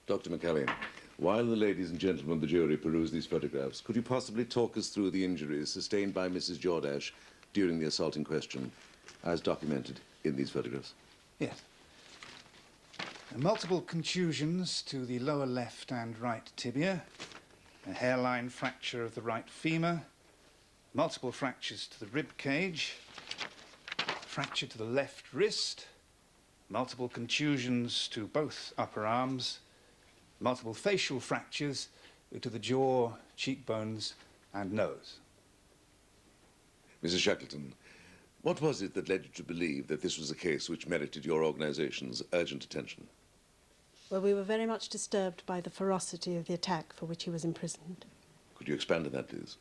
Dr. McCallion, while the ladies and gentlemen of the jury peruse these photographs, could you possibly talk us through the injuries sustained by Mrs. Jordash during the assault in question, as documented in these photographs? Yes. Multiple contusions to the lower left and right tibia, a hairline fracture of the right femur, multiple fractures to the rib cage, fracture to the left wrist, multiple contusions to both upper arms, multiple facial fractures to the jaw, cheekbones, and nose. Mrs. Shackleton, what was it that led you to believe that this was a case which merited your organization's urgent attention? Well, we were very much disturbed by the ferocity of the attack for which he was imprisoned. Could you expand on that, please?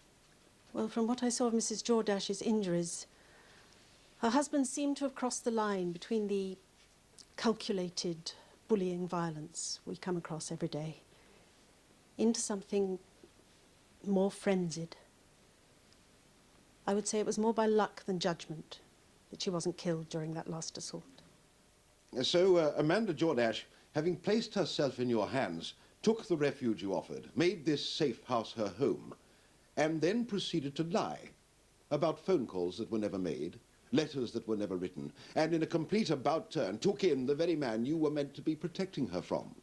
Well, from what I saw of Mrs. Jordash's injuries, her husband seemed to have crossed the line between the calculated bullying violence we come across every day into something more frenzied. I would say it was more by luck than judgment that she wasn't killed during that last assault. So, Amanda Jordash, having placed herself in your hands, took the refuge you offered, made this safe house her home, and then proceeded to lie about phone calls that were never made, letters that were never written, and in a complete about-turn took in the very man you were meant to be protecting her from.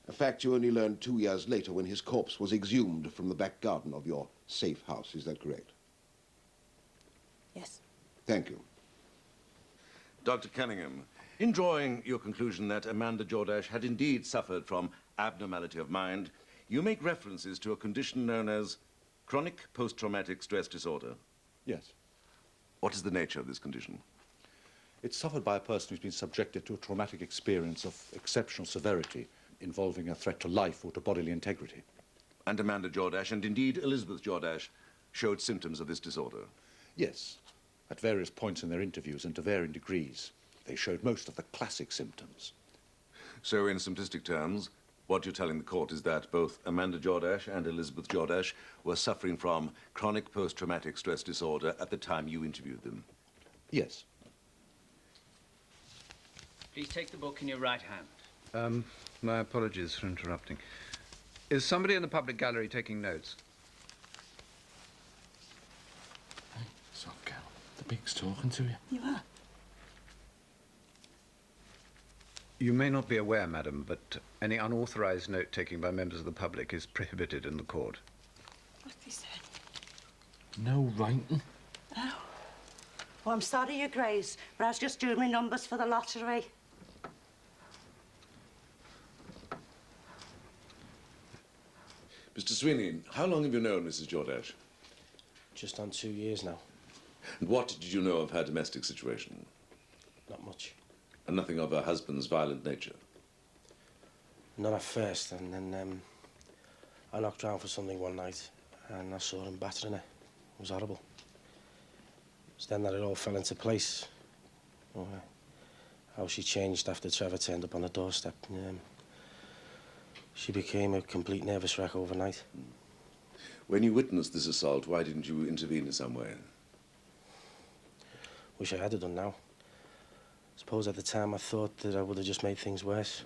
A fact you only learned 2 years later when his corpse was exhumed from the back garden of your safe house. Is that correct? Yes. Thank you. Dr. Cunningham, in drawing your conclusion that Amanda Jordash had indeed suffered from abnormality of mind, you make references to a condition known as chronic post-traumatic stress disorder. Yes. What is the nature of this condition? It's suffered by a person who's been subjected to a traumatic experience of exceptional severity involving a threat to life or to bodily integrity. And Amanda Jordash, and indeed Elizabeth Jordash, showed symptoms of this disorder? Yes, at various points in their interviews and to varying degrees. They showed most of the classic symptoms. So, in simplistic terms, what you're telling the court is that both Amanda Jordash and Elizabeth Jordash were suffering from chronic post-traumatic stress disorder at the time you interviewed them? Yes. Please take the book in your right hand. My apologies for interrupting. Is somebody in the public gallery taking notes? Soft girl. The big's talking to you. You are? You may not be aware, madam, but any unauthorized note-taking by members of the public is prohibited in the court. What he said? No writing? Oh. Oh, I'm sorry, Your Grace, but I was just doing my numbers for the lottery. Mr. Sweeney, how long have you known Mrs. Jordash? Just on 2 years now. And what did you know of her domestic situation? Not much. And nothing of her husband's violent nature? Not at first, and then I knocked around for something one night and I saw him battering her. It was horrible. It was then that it all fell into place. Oh, how she changed after Trevor turned up on the doorstep. She became a complete nervous wreck overnight. When you witnessed this assault, why didn't you intervene in some way? Wish I had it done now. Suppose at the time I thought that I would have just made things worse.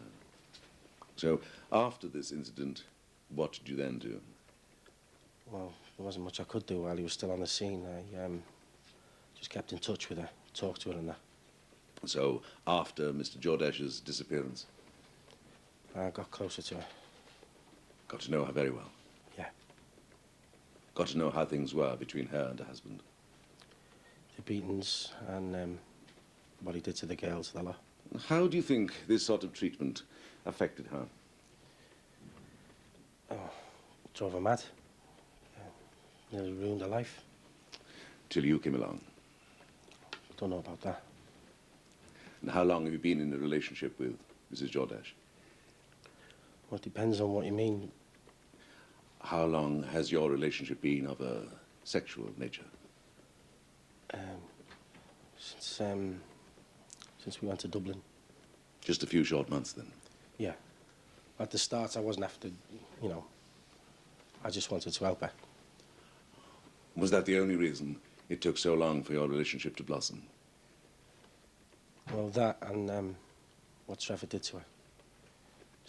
So, after this incident, what did you then do? Well, there wasn't much I could do while he was still on the scene. I just kept in touch with her, talked to her and that. So, after Mr. Jordash's disappearance? I got closer to her. Got to know her very well? Yeah. Got to know how things were between her and her husband? The beatings and what he did to the girls, the lot. How do you think this sort of treatment affected her? Oh, drove her mad. Nearly ruined her life. Till you came along? Don't know about that. And how long have you been in a relationship with Mrs. Jordash? Well, it depends on what you mean. How long has your relationship been of a sexual nature? Since we went to Dublin. Just a few short months, then? Yeah. At the start, I wasn't after, you know, I just wanted to help her. Was that the only reason it took so long for your relationship to blossom? Well, that and what Trevor did to her.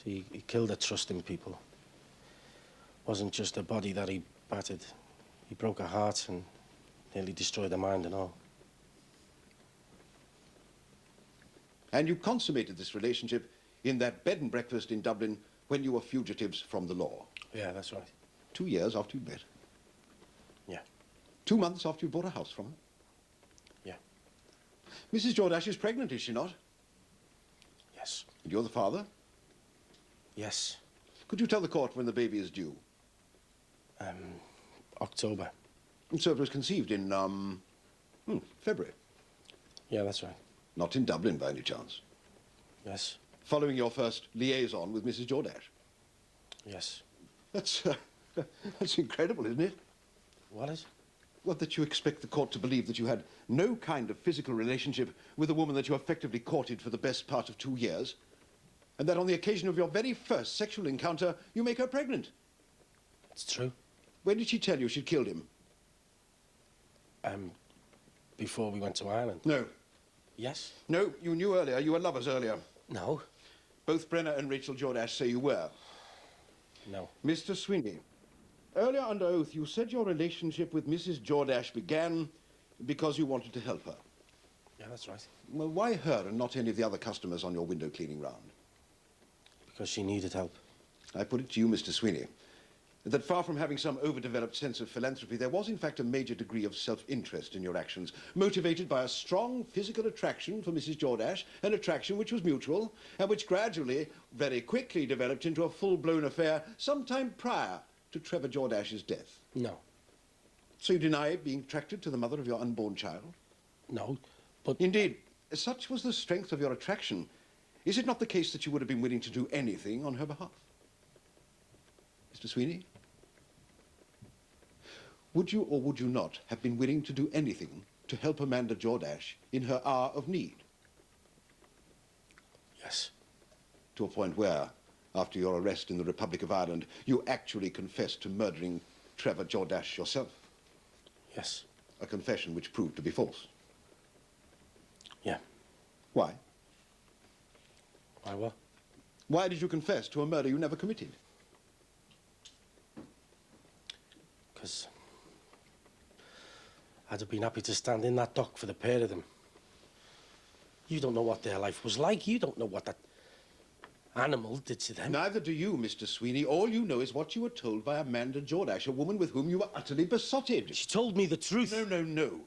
See, he killed her trust in people. Wasn't just her body that he battered. He broke her heart and nearly destroyed her mind and all. And you consummated this relationship in that bed and breakfast in Dublin when you were fugitives from the law. Yeah, that's right. 2 years after you met. Yeah. 2 months after you bought a house from her. Yeah. Mrs. Jordash is pregnant, is she not? Yes. And you're the father? Yes. Could you tell the court when the baby is due? October. And so it was conceived in, February? Yeah, that's right. Not in Dublin, by any chance? Yes. Following your first liaison with Mrs. Jordash? Yes. That's incredible, isn't it? What is? Well, that you expect the court to believe that you had no kind of physical relationship with a woman that you effectively courted for the best part of 2 years, and that on the occasion of your very first sexual encounter, you make her pregnant. It's true. When did she tell you she'd killed him? Before we went to Ireland. No. Yes? No, you knew earlier. You were lovers earlier. No. Both Brenner and Rachel Jordash say you were. No. Mr. Sweeney, earlier under oath, you said your relationship with Mrs. Jordash began because you wanted to help her. Yeah, that's right. Well, why her and not any of the other customers on your window cleaning round? Because she needed help. I put it to you, Mr. Sweeney, that far from having some overdeveloped sense of philanthropy, there was in fact a major degree of self-interest in your actions, motivated by a strong physical attraction for Mrs. Jordash, an attraction which was mutual, and which gradually, very quickly developed into a full-blown affair sometime prior to Trevor Jordash's death. No. So you deny being attracted to the mother of your unborn child? No, but... Indeed, such was the strength of your attraction. Is it not the case that you would have been willing to do anything on her behalf? Mr. Sweeney? Would you or would you not have been willing to do anything to help Amanda Jordash in her hour of need? Yes. To a point where, after your arrest in the Republic of Ireland, you actually confessed to murdering Trevor Jordash yourself? Yes. A confession which proved to be false? Yeah. Why? Why what? Why did you confess to a murder you never committed? Because I'd have been happy to stand in that dock for the pair of them. You don't know what their life was like. You don't know what that animal did to them. Neither do you, Mr. Sweeney. All you know is what you were told by Amanda Geordash, a woman with whom you were utterly besotted. She told me the truth. No, no, no.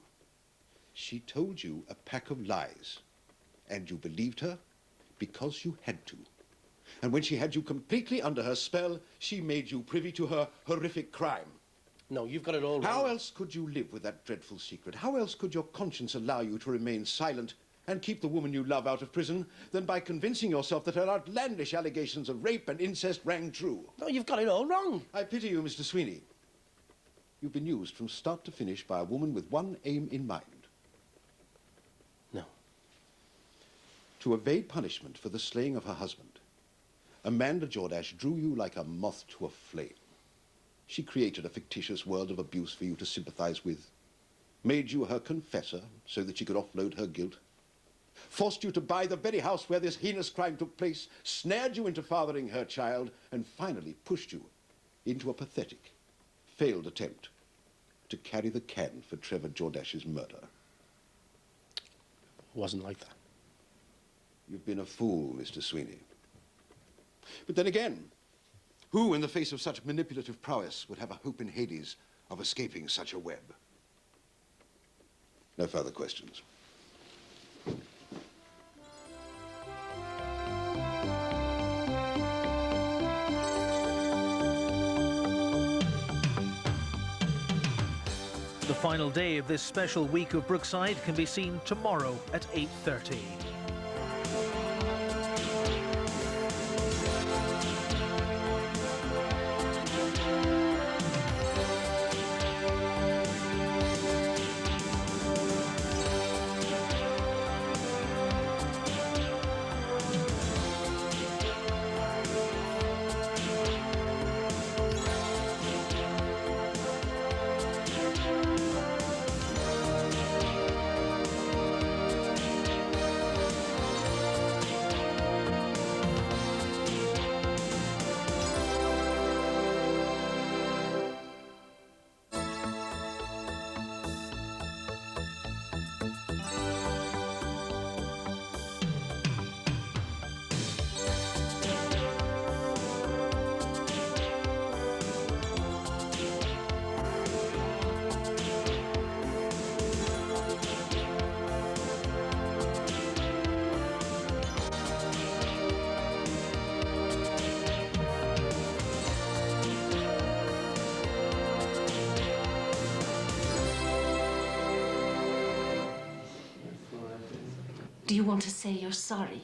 She told you a pack of lies, and you believed her because you had to. And when she had you completely under her spell, she made you privy to her horrific crime. No, you've got it all wrong. How else could you live with that dreadful secret? How else could your conscience allow you to remain silent and keep the woman you love out of prison than by convincing yourself that her outlandish allegations of rape and incest rang true? No, you've got it all wrong. I pity you, Mr. Sweeney. You've been used from start to finish by a woman with one aim in mind. No. To evade punishment for the slaying of her husband, Amanda Jordash drew you like a moth to a flame. She created a fictitious world of abuse for you to sympathize with, made you her confessor so that she could offload her guilt, forced you to buy the very house where this heinous crime took place, snared you into fathering her child, and finally pushed you into a pathetic, failed attempt to carry the can for Trevor Jordash's murder. It wasn't like that. You've been a fool, Mr. Sweeney. But then again, who in the face of such manipulative prowess would have a hope in Hades of escaping such a web? No further questions. The final day of this special week of Brookside can be seen tomorrow at 8:30. Do you want to say you're sorry?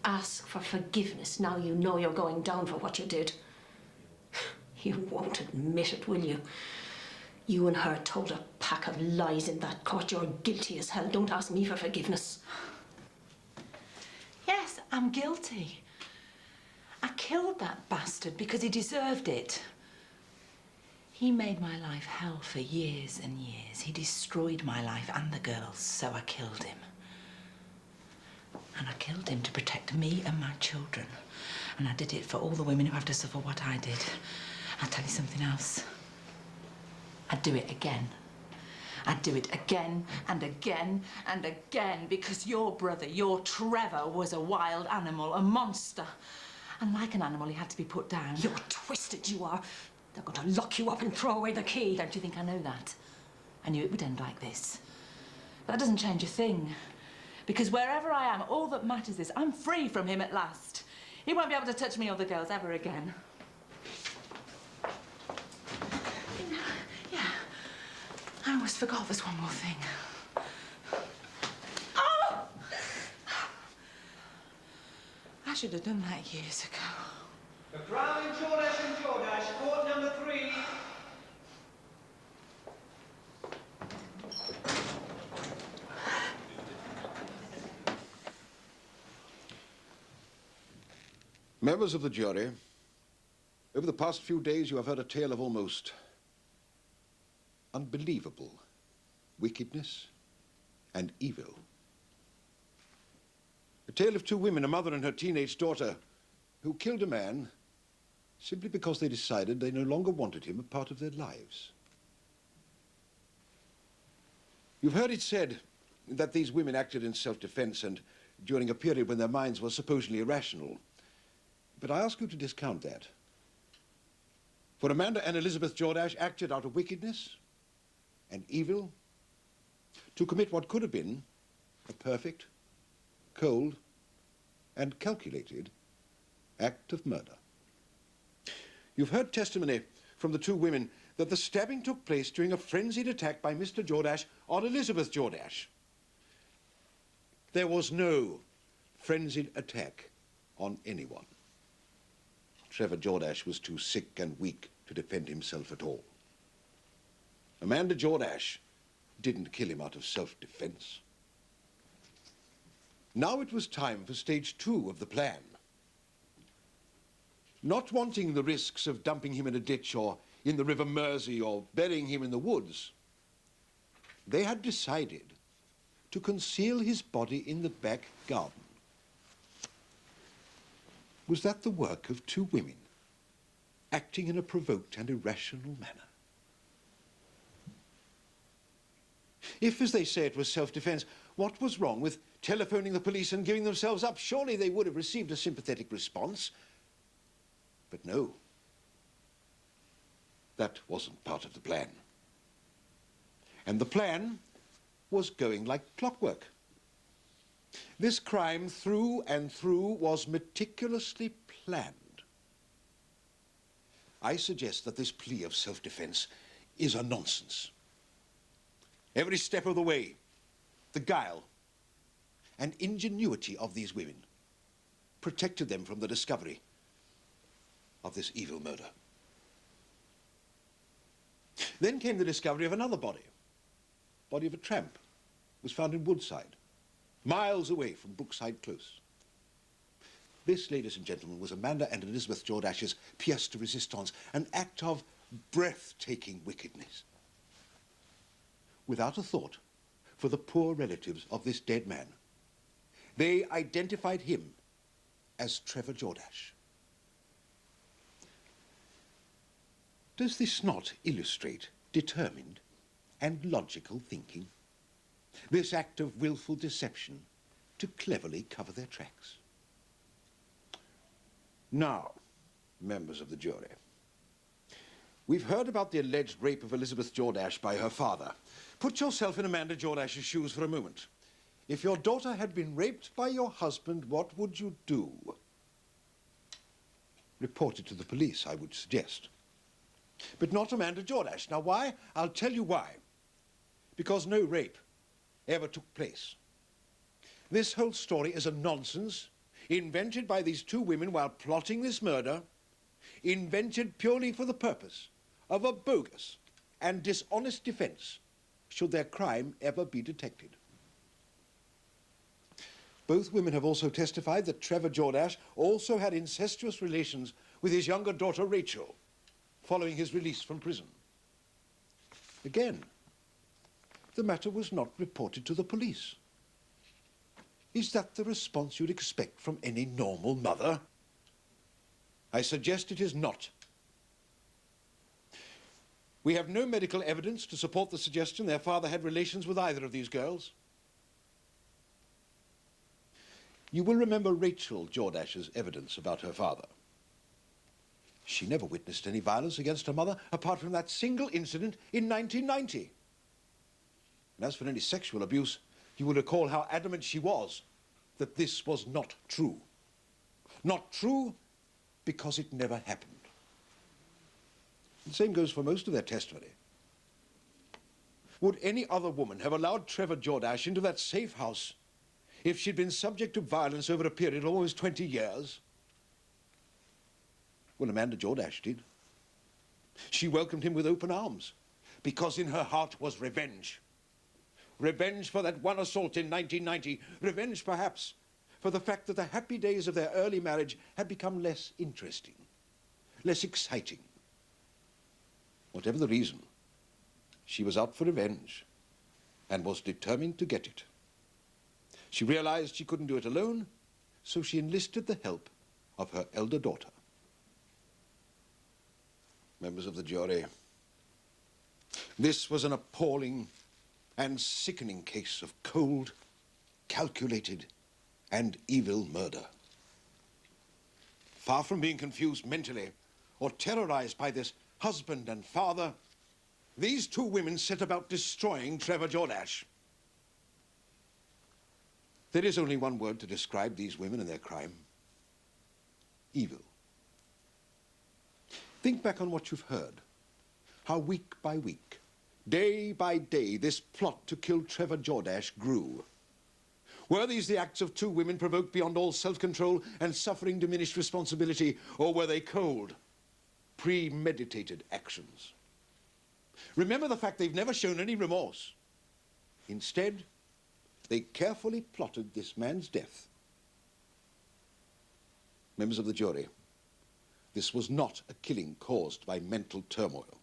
Ask for forgiveness now you know you're going down for what you did. You won't admit it, will you? You and her told a pack of lies in that court. You're guilty as hell. Don't ask me for forgiveness. Yes, I'm guilty. I killed that bastard because he deserved it. He made my life hell for years and years. He destroyed my life and the girls, so I killed him. And I killed him to protect me and my children. And I did it for all the women who have to suffer what I did. I'll tell you something else. I'd do it again. I'd do it again and again and again because your brother, your Trevor, was a wild animal, a monster. And like an animal, he had to be put down. You're twisted, you are. They're going to lock you up and throw away the key. Don't you think I know that? I knew it would end like this. But that doesn't change a thing. Because wherever I am, all that matters is I'm free from him at last. He won't be able to touch me or the girls ever again. Yeah, I almost forgot there's one more thing. Oh! I should have done that years ago. The Crown in Jordash and Jordash, court number 3. Members of the jury, over the past few days you have heard a tale of almost unbelievable wickedness and evil. A tale of two women, a mother and her teenage daughter, who killed a man simply because they decided they no longer wanted him a part of their lives. You've heard it said that these women acted in self-defense and during a period when their minds were supposedly irrational. But I ask you to discount that. For Amanda and Elizabeth Jordash acted out of wickedness and evil to commit what could have been a perfect, cold, and calculated act of murder. You've heard testimony from the two women that the stabbing took place during a frenzied attack by Mr. Jordash on Elizabeth Jordash. There was no frenzied attack on anyone. Trevor Jordash was too sick and weak to defend himself at all. Amanda Jordash didn't kill him out of self-defense. Now it was time for stage 2 of the plan. Not wanting the risks of dumping him in a ditch or in the River Mersey or burying him in the woods, they had decided to conceal his body in the back garden. Was that the work of two women, acting in a provoked and irrational manner? If, as they say, it was self-defense, what was wrong with telephoning the police and giving themselves up? Surely they would have received a sympathetic response. But no, that wasn't part of the plan. And the plan was going like clockwork. This crime, through and through, was meticulously planned. I suggest that this plea of self-defense is a nonsense. Every step of the way, the guile and ingenuity of these women protected them from the discovery of this evil murder. Then came the discovery of another body of a tramp, was found in Woodside, miles away from Brookside Close. This, ladies and gentlemen, was Amanda and Elizabeth Jordash's pièce de résistance, an act of breathtaking wickedness. Without a thought for the poor relatives of this dead man, they identified him as Trevor Jordash. Does this not illustrate determined and logical thinking? This act of willful deception to cleverly cover their tracks. Now, members of the jury, we've heard about the alleged rape of Elizabeth Jordash by her father. Put yourself in Amanda Jordash's shoes for a moment. If your daughter had been raped by your husband, what would you do? Report it to the police, I would suggest. But not Amanda Jordash. Now, why? I'll tell you why. Because no rape ever took place. This whole story is a nonsense invented by these two women while plotting this murder, invented purely for the purpose of a bogus and dishonest defense should their crime ever be detected. Both women have also testified that Trevor Jordash also had incestuous relations with his younger daughter, Rachel, following his release from prison. Again, the matter was not reported to the police. Is that the response you'd expect from any normal mother? I suggest it is not. We have no medical evidence to support the suggestion their father had relations with either of these girls. You will remember Rachel Jordash's evidence about her father. She never witnessed any violence against her mother apart from that single incident in 1990. And as for any sexual abuse, you will recall how adamant she was that this was not true. Not true because it never happened. The same goes for most of their testimony. Would any other woman have allowed Trevor Jordash into that safe house if she'd been subject to violence over a period of almost 20 years? Well, Amanda Jordash did. She welcomed him with open arms because in her heart was revenge. Revenge for that one assault in 1990. Revenge, perhaps, for the fact that the happy days of their early marriage had become less interesting, less exciting. Whatever the reason, she was out for revenge and was determined to get it. She realized she couldn't do it alone, so she enlisted the help of her elder daughter. Members of the jury, this was an appalling and sickening case of cold, calculated, and evil murder. Far from being confused mentally or terrorized by this husband and father, these two women set about destroying Trevor Jordash. There is only one word to describe these women and their crime: evil. Think back on what you've heard. How week by week, day by day, this plot to kill Trevor Jordash grew. Were these the acts of two women provoked beyond all self-control and suffering diminished responsibility, or were they cold, premeditated actions? Remember the fact they've never shown any remorse. Instead, they carefully plotted this man's death. Members of the jury, this was not a killing caused by mental turmoil.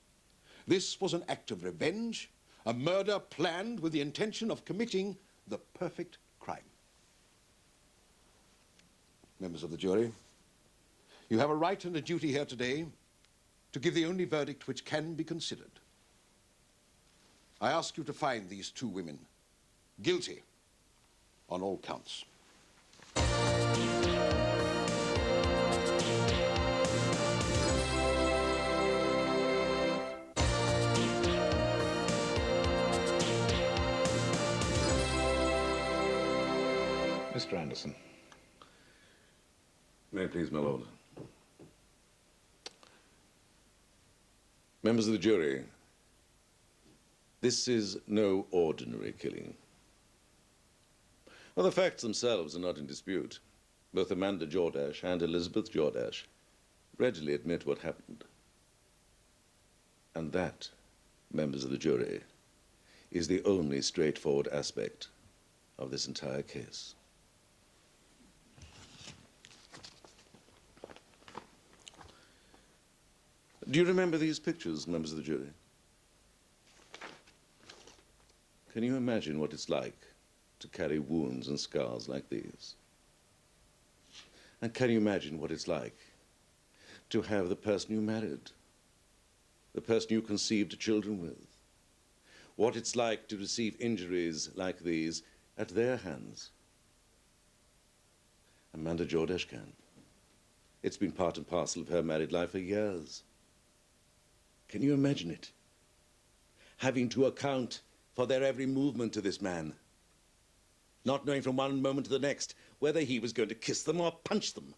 This was an act of revenge, a murder planned with the intention of committing the perfect crime. Members of the jury, you have a right and a duty here today to give the only verdict which can be considered. I ask you to find these two women guilty on all counts. Mr. Anderson. May it please, my lord. Members of the jury, this is no ordinary killing. Well, the facts themselves are not in dispute. Both Amanda Jordash and Elizabeth Jordash readily admit what happened. And that, members of the jury, is the only straightforward aspect of this entire case. Do you remember these pictures, members of the jury? Can you imagine what it's like to carry wounds and scars like these? And can you imagine what it's like to have the person you married, the person you conceived children with, what it's like to receive injuries like these at their hands? Amanda Jordash can. It's been part and parcel of her married life for years. Can you imagine it? Having to account for their every movement to this man, not knowing from one moment to the next whether he was going to kiss them or punch them.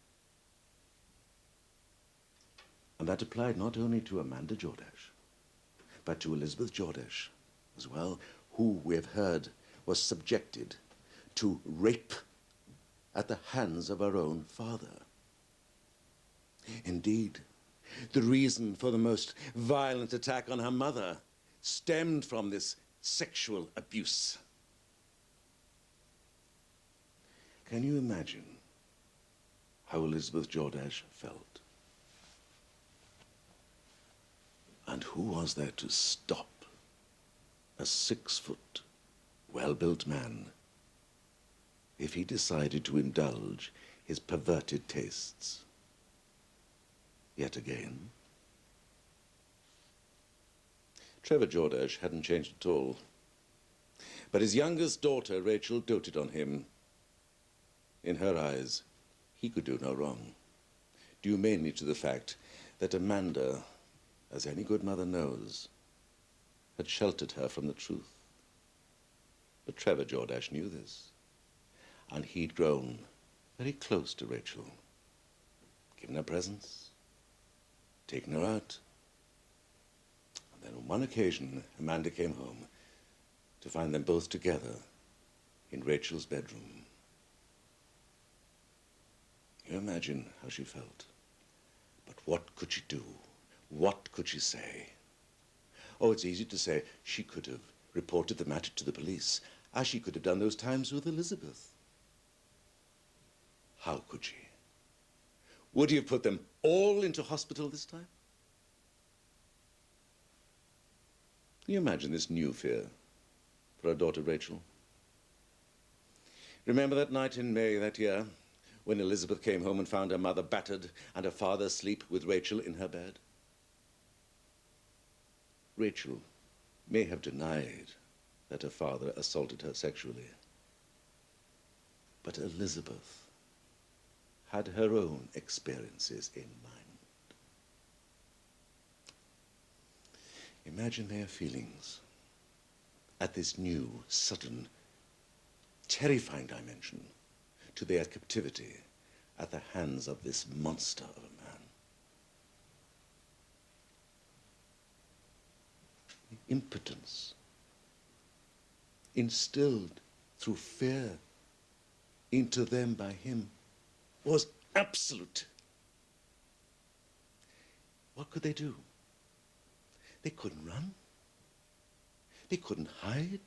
And that applied not only to Amanda Jordash, but to Elizabeth Jordash as well, who we've heard was subjected to rape at the hands of her own father. Indeed, the reason for the most violent attack on her mother stemmed from this sexual abuse. Can you imagine how Elizabeth Jordash felt? And who was there to stop a 6-foot, well-built man if he decided to indulge his perverted tastes yet again? Trevor Jordash hadn't changed at all, but his youngest daughter, Rachel, doted on him. In her eyes, he could do no wrong, due mainly to the fact that Amanda, as any good mother knows, had sheltered her from the truth. But Trevor Jordash knew this, and he'd grown very close to Rachel, given her presents, taken her out. And then on one occasion, Amanda came home to find them both together in Rachel's bedroom. You imagine how she felt. But what could she do? What could she say? Oh, it's easy to say she could have reported the matter to the police, as she could have done those times with Elizabeth. How could she? Would he have put them all into hospital this time? Can you imagine this new fear for her daughter Rachel? Remember that night in May that year when Elizabeth came home and found her mother battered and her father asleep with Rachel in her bed? Rachel may have denied that her father assaulted her sexually, but Elizabeth had her own experiences in mind. Imagine their feelings at this new, sudden, terrifying dimension to their captivity at the hands of this monster of a man. The impotence instilled through fear into them by him was absolute. What could they do? They couldn't run. They couldn't hide.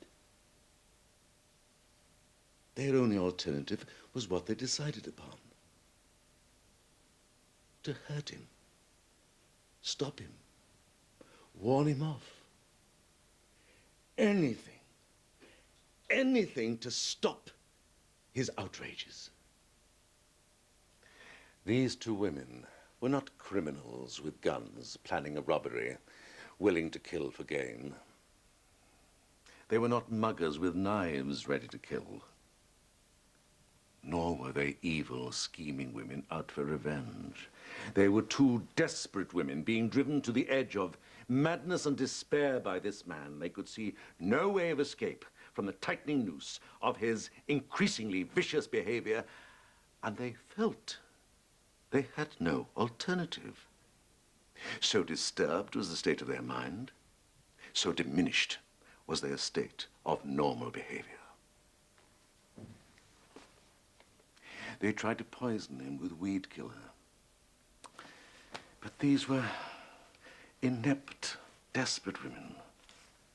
Their only alternative was what they decided upon. To hurt him, stop him, warn him off. Anything, anything to stop his outrages. These two women were not criminals with guns planning a robbery, willing to kill for gain. They were not muggers with knives ready to kill. Nor were they evil, scheming women out for revenge. They were two desperate women being driven to the edge of madness and despair by this man. They could see no way of escape from the tightening noose of his increasingly vicious behavior, and they felt they had no alternative. So disturbed was the state of their mind, so diminished was their state of normal behavior. They tried to poison him with weed killer. But these were inept, desperate women,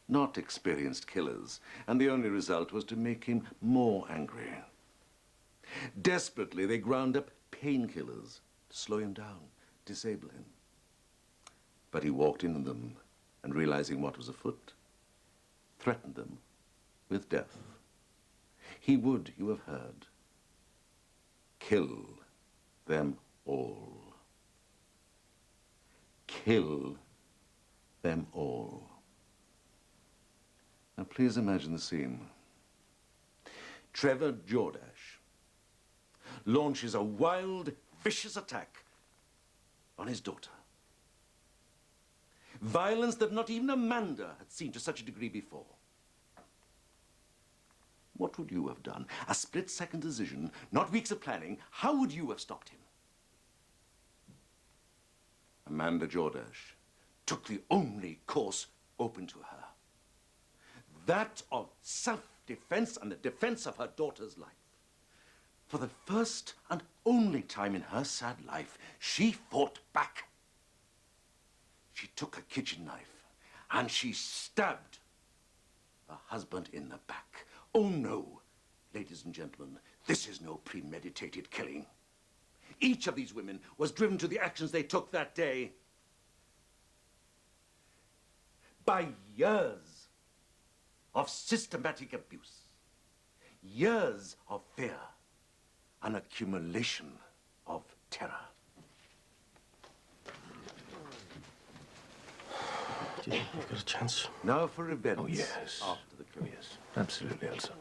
not experienced killers, and the only result was to make him more angry. Desperately, they ground up painkillers to slow him down, disable him. But he walked into them and, realizing what was afoot, threatened them with death. He would, you have heard, kill them all. Kill them all. Now, please imagine the scene. Trevor Jordash launches a wild, vicious attack on his daughter. Violence that not even Amanda had seen to such a degree before. What would you have done? A split-second decision, not weeks of planning. How would you have stopped him? Amanda Jordash took the only course open to her. That of self-defense and the defense of her daughter's life. For the first and only time in her sad life, she fought back. She took a kitchen knife and she stabbed her husband in the back. Oh no, ladies and gentlemen, this is no premeditated killing. Each of these women was driven to the actions they took that day by years of systematic abuse, years of fear, an accumulation of terror. Do you think we've got a chance? Now for events. Oh, yes. After the killing. Yes, absolutely, Elsa.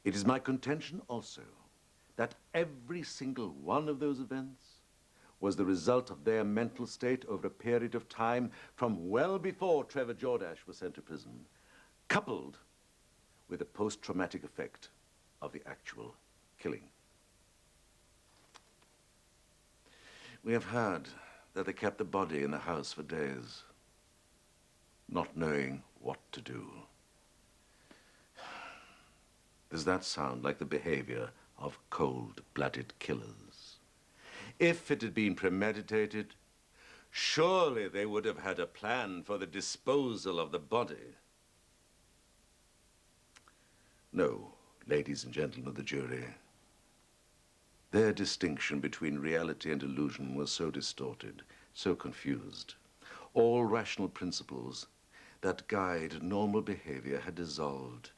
It is my contention also that every single one of those events was the result of their mental state over a period of time from well before Trevor Jordash was sent to prison, coupled with the post-traumatic effect of the actual killing. We have heard that they kept the body in the house for days, not knowing what to do. Does that sound like the behavior of cold-blooded killers? If it had been premeditated, surely they would have had a plan for the disposal of the body. No, ladies and gentlemen of the jury, their distinction between reality and illusion was so distorted, so confused. All rational principles that guide normal behavior had dissolved.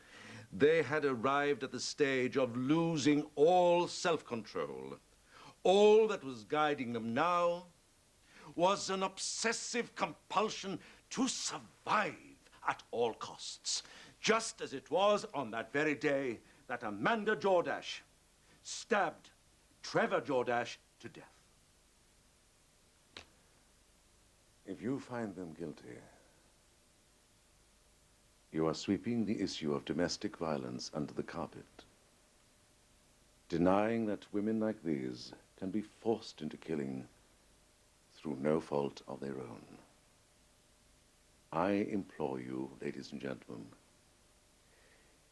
They had arrived at the stage of losing all self-control. All that was guiding them now was an obsessive compulsion to survive at all costs, just as it was on that very day that Amanda Jordash stabbed Trevor Jordash to death. If you find them guilty, you are sweeping the issue of domestic violence under the carpet, denying that women like these can be forced into killing through no fault of their own. I implore you, ladies and gentlemen,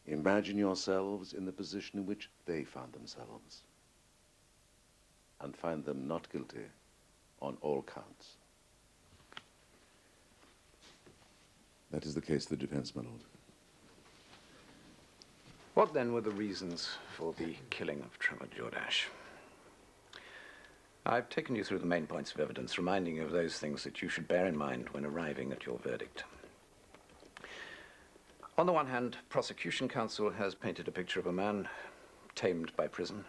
imagine yourselves in the position in which they found themselves, and find them not guilty on all counts. That is the case of the defense, my lord. What then were the reasons for the killing of Trevor Jordash? I've taken you through the main points of evidence, reminding you of those things that you should bear in mind when arriving at your verdict. On the one hand, prosecution counsel has painted a picture of a man tamed by prison,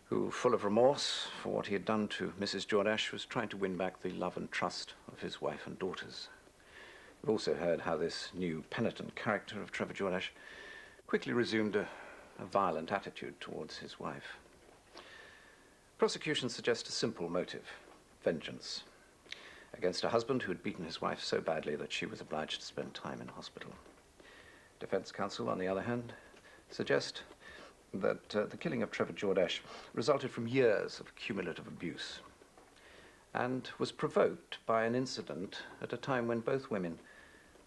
who, full of remorse for what he had done to Mrs. Jordash, was trying to win back the love and trust of his wife and daughters. We've also heard how this new penitent character of Trevor Jordash quickly resumed a violent attitude towards his wife. Prosecution suggests a simple motive: vengeance, against a husband who had beaten his wife so badly that she was obliged to spend time in hospital. Defense counsel, on the other hand, suggest that the killing of Trevor Jordash resulted from years of cumulative abuse and was provoked by an incident at a time when both women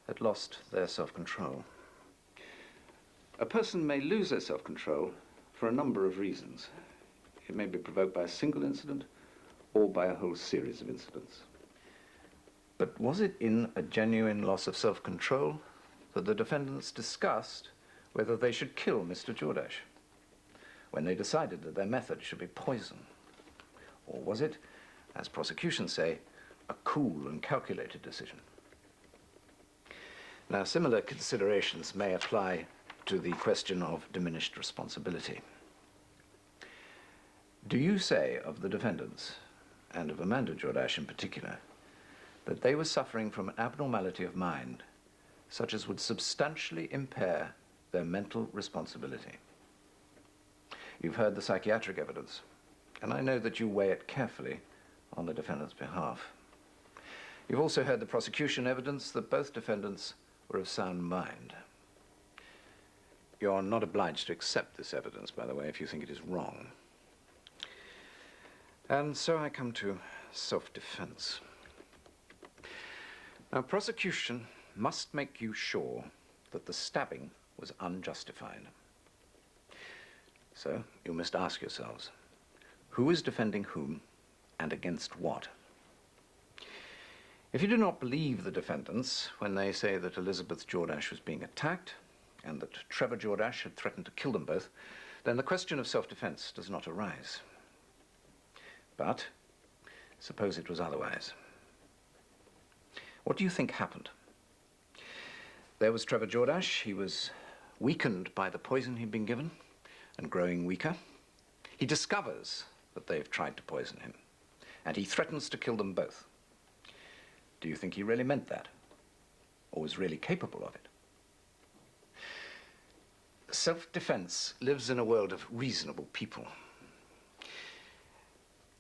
had lost their self-control. A person may lose their self-control for a number of reasons. It may be provoked by a single incident or by a whole series of incidents. But was it in a genuine loss of self-control that the defendants discussed whether they should kill Mr. Jordash, when they decided that their method should be poison? Or was it, as prosecutions say, a cool and calculated decision? Now, similar considerations may apply to the question of diminished responsibility. Do you say of the defendants, and of Amanda Jordash in particular, that they were suffering from an abnormality of mind such as would substantially impair their mental responsibility? You've heard the psychiatric evidence, and I know that you weigh it carefully on the defendant's behalf. You've also heard the prosecution evidence that both defendants were of sound mind. You're not obliged to accept this evidence, by the way, if you think it is wrong. And so I come to self-defense. Now, prosecution must make you sure that the stabbing was unjustified. So you must ask yourselves, who is defending whom and against what? If you do not believe the defendants when they say that Elizabeth Jordash was being attacked and that Trevor Jordash had threatened to kill them both, then the question of self-defense does not arise. But suppose it was otherwise. What do you think happened? There was Trevor Jordash. He was weakened by the poison he'd been given and growing weaker. He discovers that they've tried to poison him, and he threatens to kill them both. Do you think he really meant that, or was really capable of it? Self-defense lives in a world of reasonable people.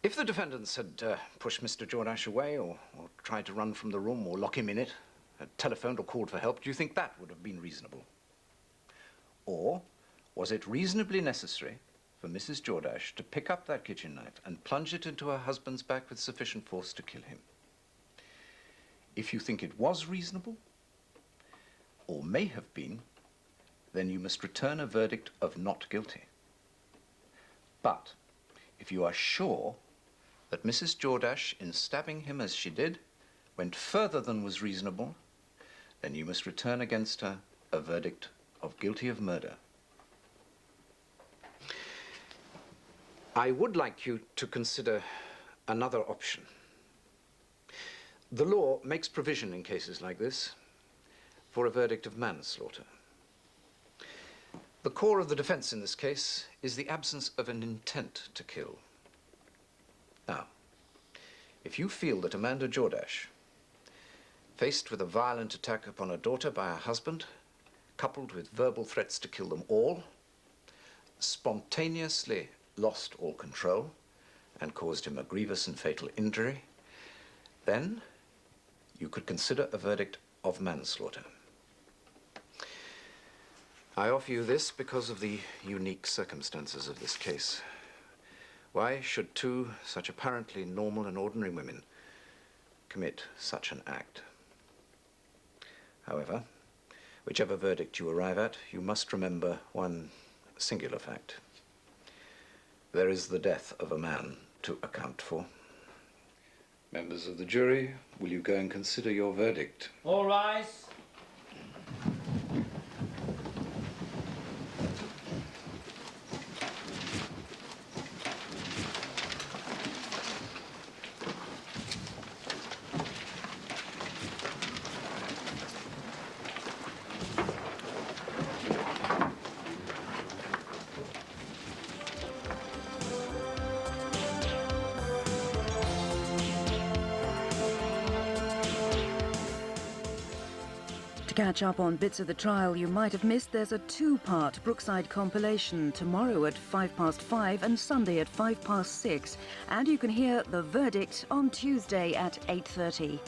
If the defendants had pushed Mr. Jordash away, or tried to run from the room, or lock him in it, had telephoned or called for help, do you think that would have been reasonable? Or was it reasonably necessary for Mrs. Jordash to pick up that kitchen knife and plunge it into her husband's back with sufficient force to kill him? If you think it was reasonable, or may have been, then you must return a verdict of not guilty. But if you are sure that Mrs. Jordash, in stabbing him as she did, went further than was reasonable, then you must return against her a verdict of guilty of murder. I would like you to consider another option. The law makes provision in cases like this for a verdict of manslaughter. The core of the defense in this case is the absence of an intent to kill. Now, if you feel that Amanda Jordash, faced with a violent attack upon her daughter by her husband, coupled with verbal threats to kill them all, spontaneously lost all control and caused him a grievous and fatal injury, then you could consider a verdict of manslaughter. I offer you this because of the unique circumstances of this case. Why should two such apparently normal and ordinary women commit such an act? However, whichever verdict you arrive at, you must remember one singular fact. There is the death of a man to account for. Members of the jury, will you go and consider your verdict? All rise. To catch up on bits of the trial you might have missed, there's a two-part Brookside compilation tomorrow at 5:05 and Sunday at 5:06. And you can hear the verdict on Tuesday at 8:30.